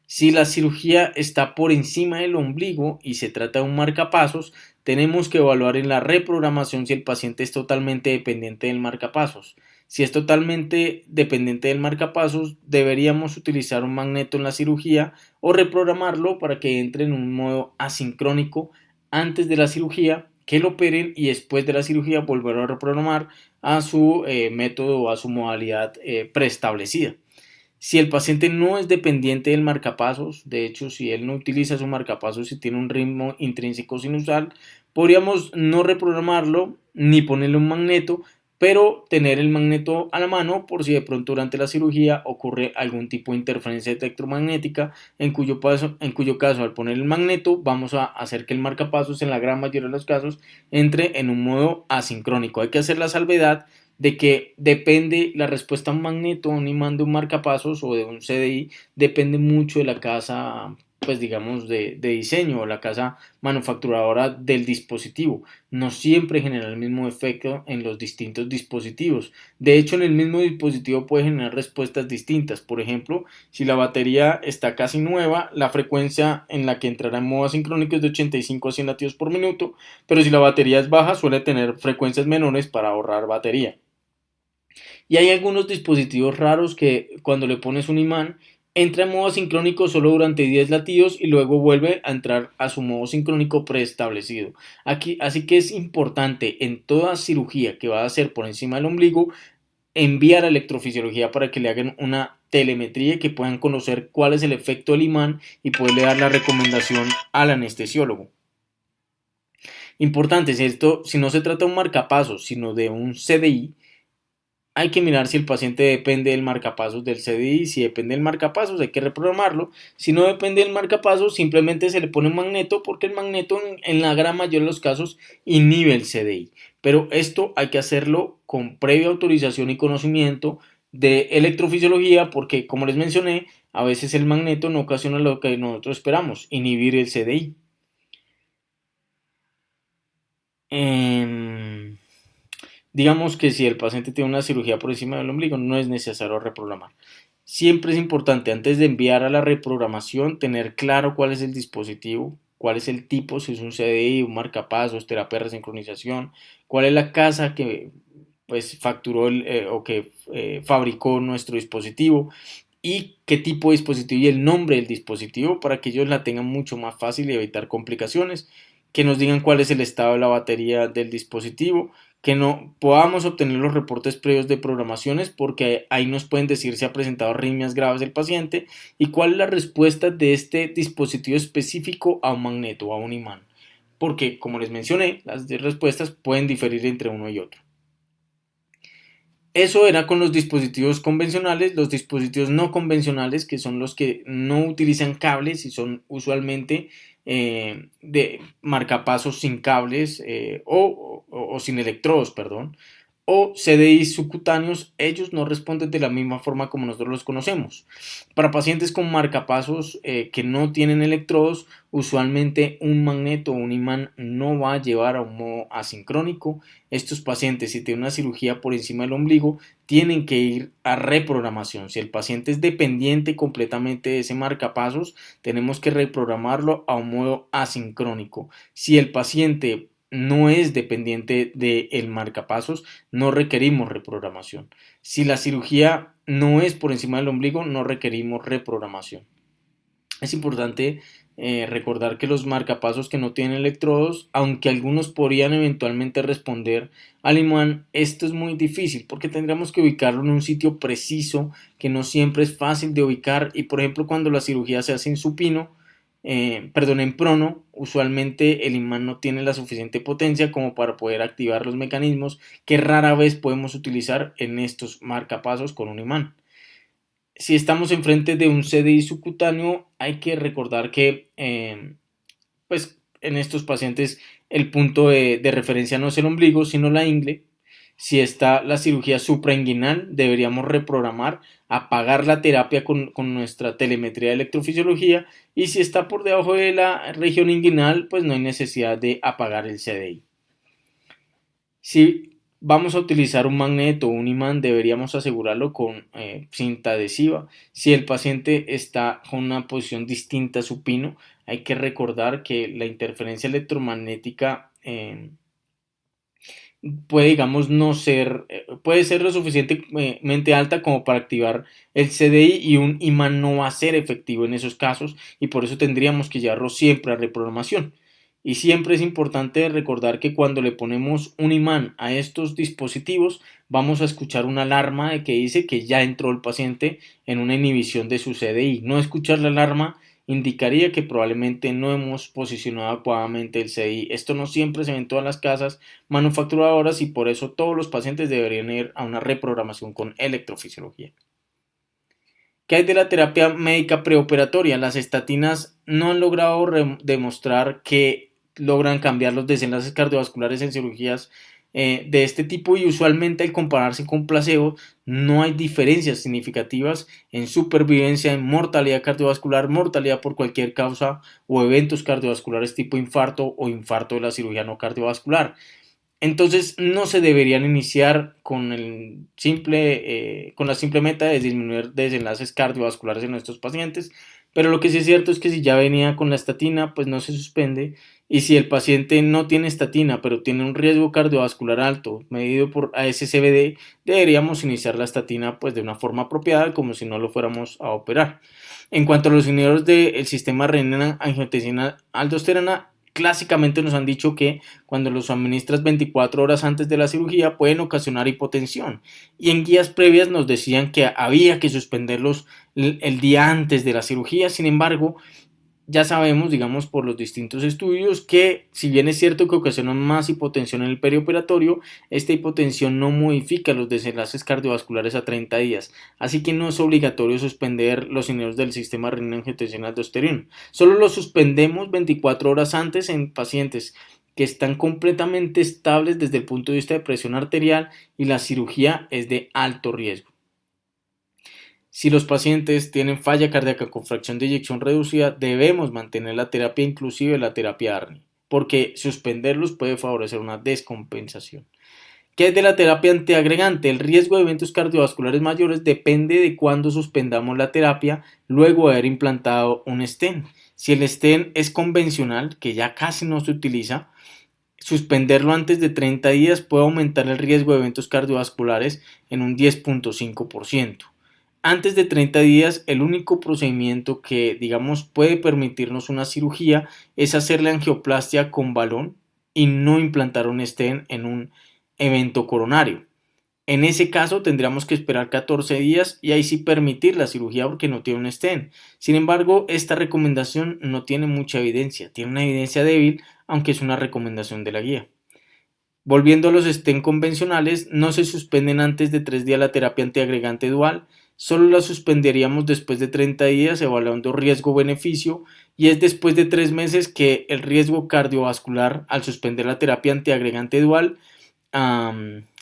Si la cirugía está por encima del ombligo y se trata de un marcapasos, tenemos que evaluar en la reprogramación si el paciente es totalmente dependiente del marcapasos. Si es totalmente dependiente del marcapasos, deberíamos utilizar un magneto en la cirugía o reprogramarlo para que entre en un modo asincrónico antes de la cirugía, que lo operen y después de la cirugía volver a reprogramar a su método o a su modalidad preestablecida. Si el paciente no es dependiente del marcapasos, de hecho, si él no utiliza su marcapasos y tiene un ritmo intrínseco sinusal, podríamos no reprogramarlo ni ponerle un magneto, pero tener el magneto a la mano por si de pronto durante la cirugía ocurre algún tipo de interferencia electromagnética, en cuyo caso al poner el magneto vamos a hacer que el marcapasos en la gran mayoría de los casos entre en un modo asincrónico. Hay que hacer la salvedad de que depende la respuesta a un magneto, a un imán de un marcapasos o de un CDI, depende mucho de la casa, pues digamos, de diseño o la casa manufacturadora del dispositivo. No siempre genera el mismo efecto en los distintos dispositivos. De hecho, en el mismo dispositivo puede generar respuestas distintas. Por ejemplo, si la batería está casi nueva, la frecuencia en la que entrará en modo asincrónico es de 85 a 100 latidos por minuto, pero si la batería es baja, suele tener frecuencias menores para ahorrar batería. Y hay algunos dispositivos raros que cuando le pones un imán entra en modo sincrónico solo durante 10 latidos y luego vuelve a entrar a su modo sincrónico preestablecido. Aquí, así que es importante en toda cirugía que va a hacer por encima del ombligo enviar a electrofisiología para que le hagan una telemetría y que puedan conocer cuál es el efecto del imán y poderle dar la recomendación al anestesiólogo. Importante, si no se trata de un marcapasos, sino de un CDI, hay que mirar si el paciente depende del marcapasos del CDI. Si depende del marcapasos, hay que reprogramarlo. Si no depende del marcapasos, simplemente se le pone un magneto, porque el magneto en la gran mayoría de los casos inhibe el CDI. Pero esto hay que hacerlo con previa autorización y conocimiento de electrofisiología, porque como les mencioné, a veces el magneto no ocasiona lo que nosotros esperamos, inhibir el CDI. Digamos que si el paciente tiene una cirugía por encima del ombligo, no es necesario reprogramar. Siempre es importante, antes de enviar a la reprogramación, tener claro cuál es el dispositivo, cuál es el tipo, si es un CDI, un marcapasos, terapia de resincronización, cuál es la casa que pues facturó o que fabricó nuestro dispositivo y qué tipo de dispositivo y el nombre del dispositivo para que ellos la tengan mucho más fácil y evitar complicaciones, que nos digan cuál es el estado de la batería del dispositivo, que no podamos obtener los reportes previos de programaciones porque ahí nos pueden decir si ha presentado arritmias graves el paciente y cuál es la respuesta de este dispositivo específico a un magneto o a un imán, porque como les mencioné, las respuestas pueden diferir entre uno y otro. Eso era con los dispositivos convencionales. Los dispositivos no convencionales, que son los que no utilizan cables y son usualmente de marcapasos sin cables o sin electrodos, perdón, o CDI subcutáneos, ellos no responden de la misma forma como nosotros los conocemos. Para pacientes con marcapasos que no tienen electrodos, usualmente un magneto o un imán no va a llevar a un modo asincrónico. Estos pacientes, si tienen una cirugía por encima del ombligo, tienen que ir a reprogramación. Si el paciente es dependiente completamente de ese marcapasos, tenemos que reprogramarlo a un modo asincrónico. Si el paciente no es dependiente del marcapasos, no requerimos reprogramación. Si la cirugía no es por encima del ombligo, no requerimos reprogramación. Es importante recordar que los marcapasos que no tienen electrodos, aunque algunos podrían eventualmente responder al imán, esto es muy difícil porque tendríamos que ubicarlo en un sitio preciso que no siempre es fácil de ubicar y por ejemplo cuando la cirugía se hace en supino, en prono, usualmente el imán no tiene la suficiente potencia como para poder activar los mecanismos que rara vez podemos utilizar en estos marcapasos con un imán. Si estamos enfrente de un CDI subcutáneo, hay que recordar que pues en estos pacientes el punto de referencia no es el ombligo, sino la ingle. Si está la cirugía suprainguinal, deberíamos reprogramar, apagar la terapia con nuestra telemetría de electrofisiología y si está por debajo de la región inguinal, pues no hay necesidad de apagar el CDI. Si vamos a utilizar un magneto o un imán, deberíamos asegurarlo con cinta adhesiva. Si el paciente está con una posición distinta a supino, hay que recordar que la interferencia electromagnética puede, digamos, no ser, puede ser lo suficientemente alta como para activar el CDI y un imán no va a ser efectivo en esos casos y por eso tendríamos que llevarlo siempre a reprogramación. Y siempre es importante recordar que cuando le ponemos un imán a estos dispositivos, vamos a escuchar una alarma de que dice que ya entró el paciente en una inhibición de su CDI. No escuchar la alarma indicaría que probablemente no hemos posicionado adecuadamente el CDI. Esto no siempre se ve en todas las casas manufacturadoras y por eso todos los pacientes deberían ir a una reprogramación con electrofisiología. ¿Qué hay de la terapia médica preoperatoria? Las estatinas no han logrado demostrar que logran cambiar los desenlaces cardiovasculares en cirugías de este tipo y usualmente al compararse con placebo no hay diferencias significativas en supervivencia, en mortalidad cardiovascular, mortalidad por cualquier causa o eventos cardiovasculares tipo infarto o infarto de la cirugía no cardiovascular. Entonces no se deberían iniciar con con la simple meta de disminuir desenlaces cardiovasculares en nuestros pacientes, pero lo que sí es cierto es que si ya venía con la estatina, pues no se suspende, y si el paciente no tiene estatina, pero tiene un riesgo cardiovascular alto, medido por ASCVD, deberíamos iniciar la estatina pues de una forma apropiada, como si no lo fuéramos a operar. En cuanto a los inhibidores del sistema renina-angiotensina-aldosterona, clásicamente nos han dicho que cuando los administras 24 horas antes de la cirugía pueden ocasionar hipotensión y en guías previas nos decían que había que suspenderlos el día antes de la cirugía. Sin embargo, ya sabemos, digamos, por los distintos estudios que si bien es cierto que ocasionan más hipotensión en el perioperatorio, esta hipotensión no modifica los desenlaces cardiovasculares a 30 días, así que no es obligatorio suspender los inhibidores del sistema renina-angiotensina-aldosterona. Solo los suspendemos 24 horas antes en pacientes que están completamente estables desde el punto de vista de presión arterial y la cirugía es de alto riesgo. Si los pacientes tienen falla cardíaca con fracción de eyección reducida, debemos mantener la terapia, inclusive la terapia ARNI, porque suspenderlos puede favorecer una descompensación. ¿Qué es de la terapia antiagregante? El riesgo de eventos cardiovasculares mayores depende de cuándo suspendamos la terapia luego de haber implantado un stent. Si el stent es convencional, que ya casi no se utiliza, suspenderlo antes de 30 días puede aumentar el riesgo de eventos cardiovasculares en un 10.5%. Antes de 30 días, el único procedimiento que, digamos, puede permitirnos una cirugía es hacer la angioplastia con balón y no implantar un stent en un evento coronario. En ese caso tendríamos que esperar 14 días y ahí sí permitir la cirugía porque no tiene un stent. Sin embargo, esta recomendación no tiene mucha evidencia, tiene una evidencia débil, aunque es una recomendación de la guía. Volviendo a los stent convencionales, no se suspenden antes de 3 días la terapia antiagregante dual, solo la suspenderíamos después de 30 días evaluando riesgo-beneficio y es después de 3 meses que el riesgo cardiovascular al suspender la terapia antiagregante dual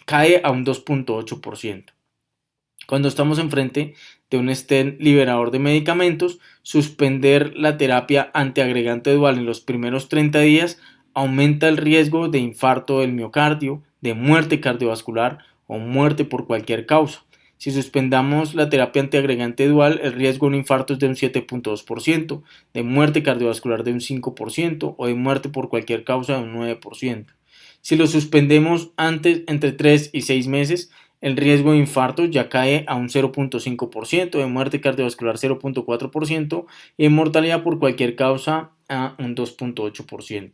cae a un 2.8%. Cuando estamos enfrente de un stent liberador de medicamentos, suspender la terapia antiagregante dual en los primeros 30 días aumenta el riesgo de infarto del miocardio, de muerte cardiovascular o muerte por cualquier causa. Si suspendamos la terapia antiagregante dual, el riesgo de un infarto es de un 7.2%, de muerte cardiovascular de un 5% o de muerte por cualquier causa de un 9%. Si lo suspendemos antes, entre 3 y 6 meses, el riesgo de infarto ya cae a un 0.5%, de muerte cardiovascular 0.4% y de mortalidad por cualquier causa a un 2.8%.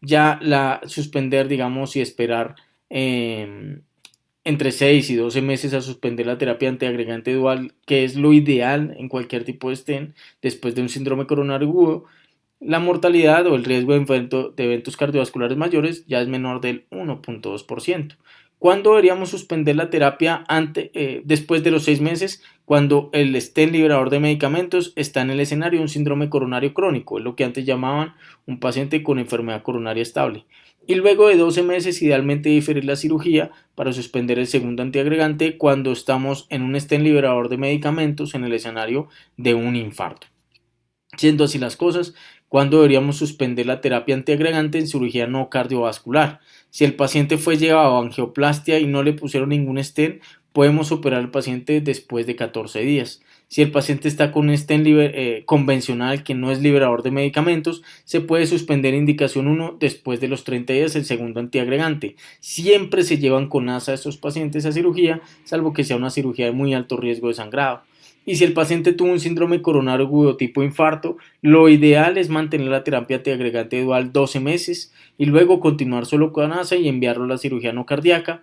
Ya la suspender, digamos, y esperar entre 6 y 12 meses a suspender la terapia antiagregante dual, que es lo ideal en cualquier tipo de stent, después de un síndrome coronario agudo, la mortalidad o el riesgo de eventos cardiovasculares mayores ya es menor del 1.2%. ¿Cuándo deberíamos suspender la terapia después de los 6 meses? Cuando el stent liberador de medicamentos está en el escenario de un síndrome coronario crónico, es lo que antes llamaban un paciente con enfermedad coronaria estable. Y luego de 12 meses, idealmente diferir la cirugía para suspender el segundo antiagregante cuando estamos en un stent liberador de medicamentos en el escenario de un infarto. Siendo así las cosas, ¿cuándo deberíamos suspender la terapia antiagregante en cirugía no cardiovascular? Si el paciente fue llevado a angioplastia y no le pusieron ningún stent, podemos operar al paciente después de 14 días. Si el paciente está con un stent convencional que no es liberador de medicamentos, se puede suspender indicación 1 después de los 30 días el segundo antiagregante. Siempre se llevan con ASA a estos pacientes a cirugía, salvo que sea una cirugía de muy alto riesgo de sangrado. Y si el paciente tuvo un síndrome coronario agudo tipo infarto, lo ideal es mantener la terapia antiagregante dual 12 meses y luego continuar solo con ASA y enviarlo a la cirugía no cardíaca.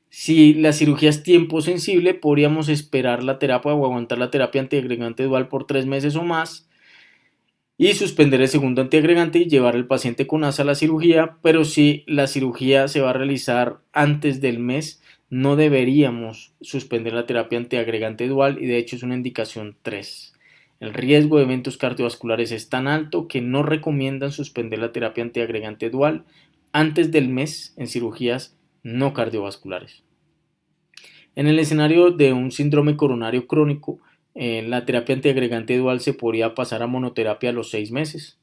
Si la cirugía es tiempo sensible, podríamos esperar la terapia o aguantar la terapia antiagregante dual por 3 meses o más y suspender el segundo antiagregante y llevar al paciente con ASA a la cirugía, pero si la cirugía se va a realizar antes del mes, no deberíamos suspender la terapia antiagregante dual y de hecho es una indicación 3. El riesgo de eventos cardiovasculares es tan alto que no recomiendan suspender la terapia antiagregante dual antes del mes en cirugías no cardiovasculares. En el escenario de un síndrome coronario crónico, la terapia antiagregante dual se podría pasar a monoterapia a los 6 meses,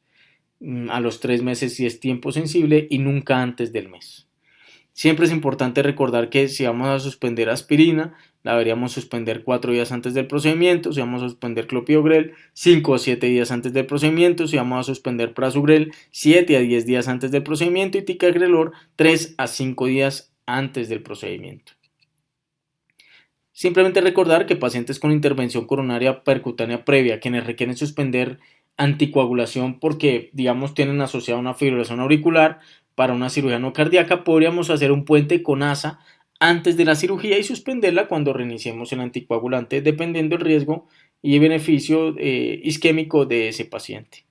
a los 3 meses si es tiempo sensible y nunca antes del mes. Siempre es importante recordar que si vamos a suspender aspirina, la deberíamos suspender 4 días antes del procedimiento, si vamos a suspender clopidogrel, 5 a 7 días antes del procedimiento, si vamos a suspender prasugrel, 7 a 10 días antes del procedimiento y ticagrelor, 3 a 5 días antes del procedimiento. Simplemente recordar que pacientes con intervención coronaria percutánea previa, quienes requieren suspender anticoagulación porque, digamos, tienen asociada una fibrilación auricular para una cirugía no cardíaca, podríamos hacer un puente con ASA antes de la cirugía y suspenderla cuando reiniciemos el anticoagulante, dependiendo del riesgo y beneficio isquémico de ese paciente.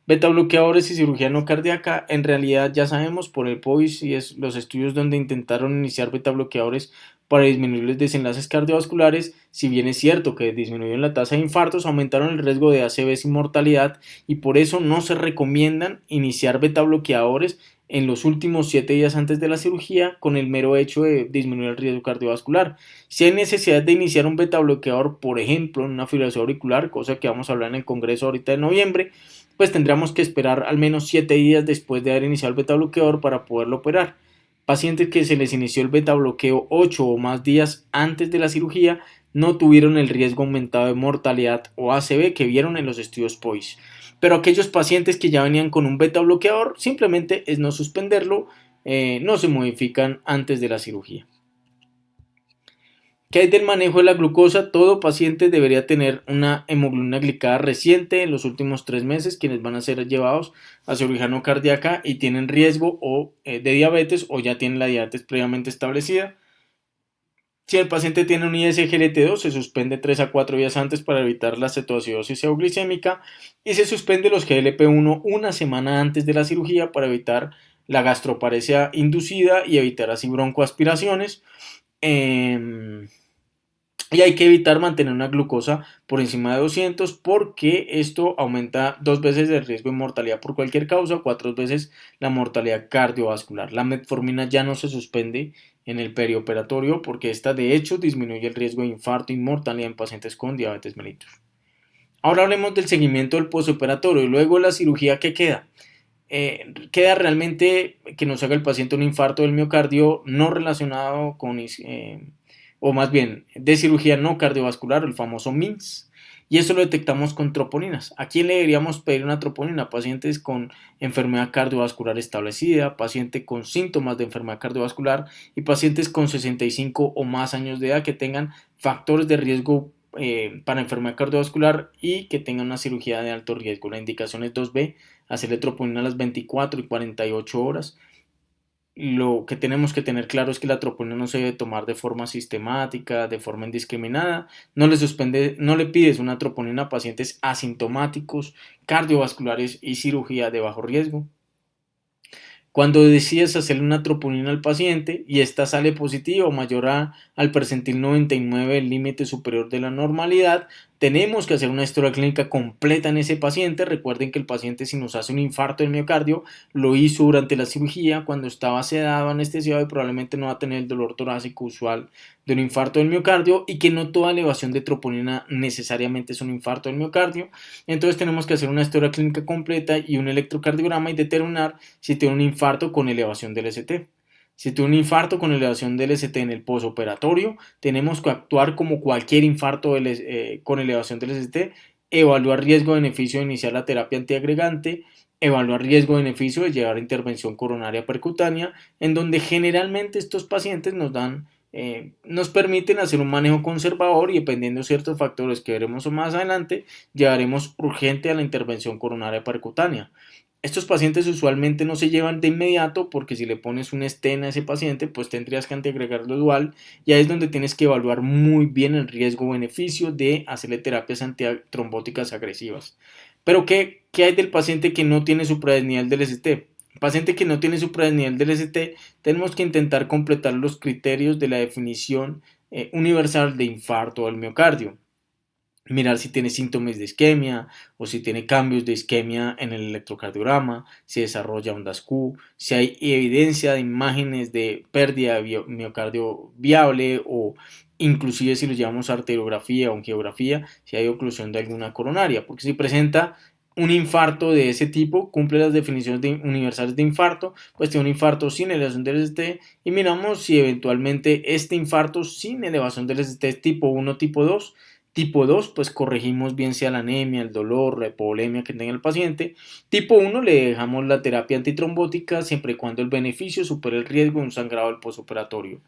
Beta bloqueadores y cirugía no cardíaca, en realidad ya sabemos por el POIS y los estudios donde intentaron iniciar beta bloqueadores para disminuir los desenlaces cardiovasculares, si bien es cierto que disminuyeron la tasa de infartos, aumentaron el riesgo de ACVs y mortalidad y por eso no se recomiendan iniciar beta bloqueadores en los últimos 7 días antes de la cirugía con el mero hecho de disminuir el riesgo cardiovascular. Si hay necesidad de iniciar un beta bloqueador, por ejemplo, en una fibrilación auricular, cosa que vamos a hablar en el congreso ahorita de noviembre, pues tendríamos que esperar al menos 7 días después de haber iniciado el beta bloqueador para poderlo operar. Pacientes que se les inició el beta bloqueo 8 o más días antes de la cirugía no tuvieron el riesgo aumentado de mortalidad o ACV que vieron en los estudios POISE. Pero aquellos pacientes que ya venían con un beta bloqueador, simplemente es no suspenderlo, no se modifican antes de la cirugía. ¿Qué hay del manejo de la glucosa? Todo paciente debería tener una hemoglobina glicada reciente en los últimos 3 meses, quienes van a ser llevados a cirugía no cardíaca y tienen riesgo de diabetes o ya tienen la diabetes previamente establecida. Si el paciente tiene un ISGLT2, se suspende 3 a 4 días antes para evitar la cetoacidosis euglicémica y se suspende los GLP-1 una semana antes de la cirugía para evitar la gastroparesia inducida y evitar así broncoaspiraciones. Y hay que evitar mantener una glucosa por encima de 200 porque esto aumenta 2 veces el riesgo de mortalidad por cualquier causa, 4 veces la mortalidad cardiovascular. La metformina ya no se suspende en el perioperatorio porque esta de hecho disminuye el riesgo de infarto y mortalidad en pacientes con diabetes mellitus. Ahora hablemos del seguimiento del postoperatorio y luego la cirugía que queda. Queda realmente que nos haga el paciente un infarto del miocardio no relacionado con o más bien de cirugía no cardiovascular, el famoso MINS, y eso lo detectamos con troponinas. ¿A quién le deberíamos pedir una troponina? Pacientes con enfermedad cardiovascular establecida, pacientes con síntomas de enfermedad cardiovascular y pacientes con 65 o más años de edad que tengan factores de riesgo para enfermedad cardiovascular y que tengan una cirugía de alto riesgo. La indicación es 2B, hacerle troponina a las 24 y 48 horas. Lo que tenemos que tener claro es que la troponina no se debe tomar de forma sistemática, de forma indiscriminada. No le pides una troponina a pacientes asintomáticos, cardiovasculares y cirugía de bajo riesgo. Cuando decides hacerle una troponina al paciente y esta sale positiva o mayor al percentil 99, el límite superior de la normalidad, tenemos que hacer una historia clínica completa en ese paciente. Recuerden que el paciente, si nos hace un infarto del miocardio, lo hizo durante la cirugía cuando estaba sedado, anestesiado y probablemente no va a tener el dolor torácico usual de un infarto del miocardio y que no toda elevación de troponina necesariamente es un infarto del miocardio. Entonces tenemos que hacer una historia clínica completa y un electrocardiograma y determinar si tiene un infarto con elevación del ST. Si tiene un infarto con elevación del ST en el posoperatorio, tenemos que actuar como cualquier infarto con elevación del ST, evaluar riesgo-beneficio de iniciar la terapia antiagregante, evaluar riesgo-beneficio de llevar a intervención coronaria percutánea, en donde generalmente estos pacientes nos permiten hacer un manejo conservador y dependiendo de ciertos factores que veremos más adelante, llevaremos urgente a la intervención coronaria percutánea. Estos pacientes usualmente no se llevan de inmediato porque si le pones un stent a ese paciente, pues tendrías que antiagregarlo dual y ahí es donde tienes que evaluar muy bien el riesgo-beneficio de hacerle terapias antitrombóticas agresivas. Pero ¿qué hay del paciente que no tiene supradesnivel del ST? El paciente que no tiene supradesnivel del ST, tenemos que intentar completar los criterios de la definición universal de infarto del miocardio. Mirar si tiene síntomas de isquemia o si tiene cambios de isquemia en el electrocardiograma, si desarrolla ondas Q, si hay evidencia de imágenes de pérdida de miocardio viable o inclusive si lo llamamos arteriografía o angiografía, si hay oclusión de alguna coronaria, porque si presenta un infarto de ese tipo, cumple las definiciones universales de infarto, pues tiene un infarto sin elevación del ST y miramos si eventualmente este infarto sin elevación del ST es tipo 1, tipo 2. Tipo 2, pues corregimos bien sea la anemia, el dolor, la hipovolemia que tenga el paciente. Tipo 1, le dejamos la terapia antitrombótica siempre y cuando el beneficio supere el riesgo de un sangrado del postoperatorio.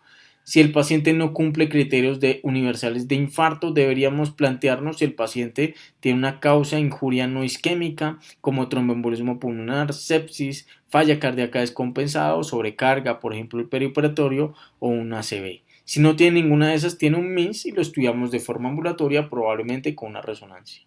Si el paciente no cumple criterios universales de infarto, deberíamos plantearnos si el paciente tiene una causa de injuria no isquémica, como tromboembolismo pulmonar, sepsis, falla cardíaca descompensada o sobrecarga, por ejemplo el perioperatorio o un ACV. Si no tiene ninguna de esas, tiene un MIS y lo estudiamos de forma ambulatoria, probablemente con una resonancia.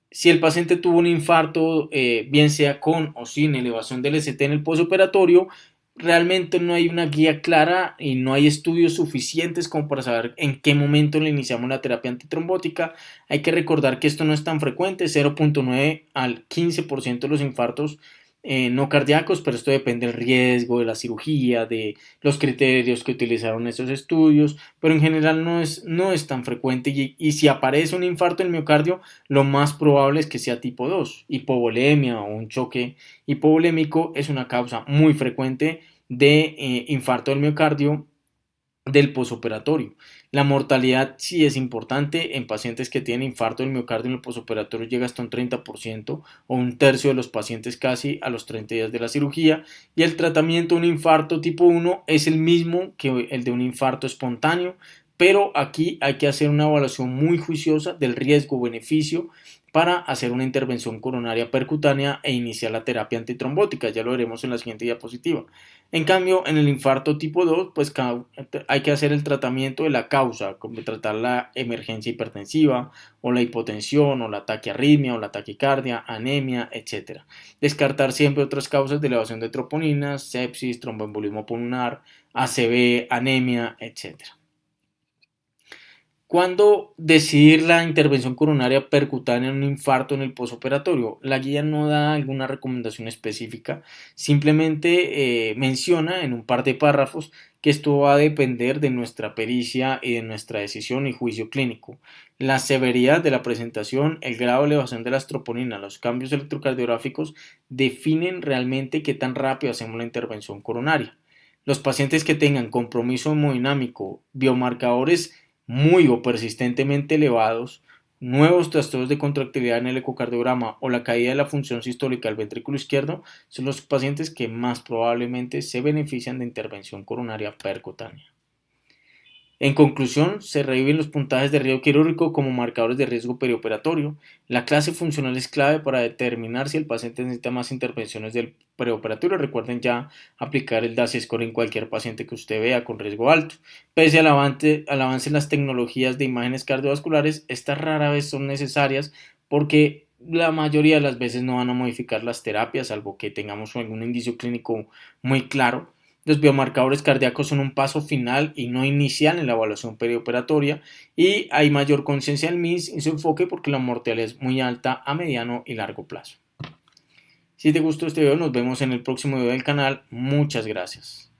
Si el paciente tuvo un infarto, bien sea con o sin elevación del ST en el postoperatorio, realmente no hay una guía clara y no hay estudios suficientes como para saber en qué momento le iniciamos la terapia antitrombótica. Hay que recordar que esto no es tan frecuente, 0.9 al 15% de los infartos no cardíacos, pero esto depende del riesgo, de la cirugía, de los criterios que utilizaron esos estudios, pero en general no es tan frecuente y si aparece un infarto en el miocardio, lo más probable es que sea tipo 2. Hipovolemia o un choque hipovolémico es una causa muy frecuente de infarto del miocardio del posoperatorio. La mortalidad sí es importante en pacientes que tienen infarto del miocardio en el posoperatorio, llega hasta un 30% o un tercio de los pacientes casi a los 30 días de la cirugía, y el tratamiento de un infarto tipo 1 es el mismo que el de un infarto espontáneo, pero aquí hay que hacer una evaluación muy juiciosa del riesgo-beneficio para hacer una intervención coronaria percutánea e iniciar la terapia antitrombótica. Ya lo veremos en la siguiente diapositiva. En cambio, en el infarto tipo 2, pues hay que hacer el tratamiento de la causa, como tratar la emergencia hipertensiva, o la hipotensión, o la taquiarritmia, o la taquicardia, anemia, etc. Descartar siempre otras causas de elevación de troponinas, sepsis, tromboembolismo pulmonar, ACV, anemia, etc. ¿Cuándo decidir la intervención coronaria percutánea en un infarto en el posoperatorio? La guía no da alguna recomendación específica, simplemente menciona en un par de párrafos que esto va a depender de nuestra pericia y de nuestra decisión y juicio clínico. La severidad de la presentación, el grado de elevación de las troponinas, los cambios electrocardiográficos definen realmente qué tan rápido hacemos la intervención coronaria. Los pacientes que tengan compromiso hemodinámico, biomarcadores muy o persistentemente elevados, nuevos trastornos de contractilidad en el ecocardiograma o la caída de la función sistólica del ventrículo izquierdo son los pacientes que más probablemente se benefician de intervención coronaria percutánea. En conclusión, se reviven los puntajes de riesgo quirúrgico como marcadores de riesgo perioperatorio. La clase funcional es clave para determinar si el paciente necesita más intervenciones del preoperatorio. Recuerden ya aplicar el DASI score en cualquier paciente que usted vea con riesgo alto. Pese al avance en las tecnologías de imágenes cardiovasculares, estas rara vez son necesarias porque la mayoría de las veces no van a modificar las terapias, salvo que tengamos algún indicio clínico muy claro. Los biomarcadores cardíacos son un paso final y no inicial en la evaluación perioperatoria, y hay mayor conciencia en MIS y su enfoque porque la mortalidad es muy alta a mediano y largo plazo. Si te gustó este video, nos vemos en el próximo video del canal. Muchas gracias.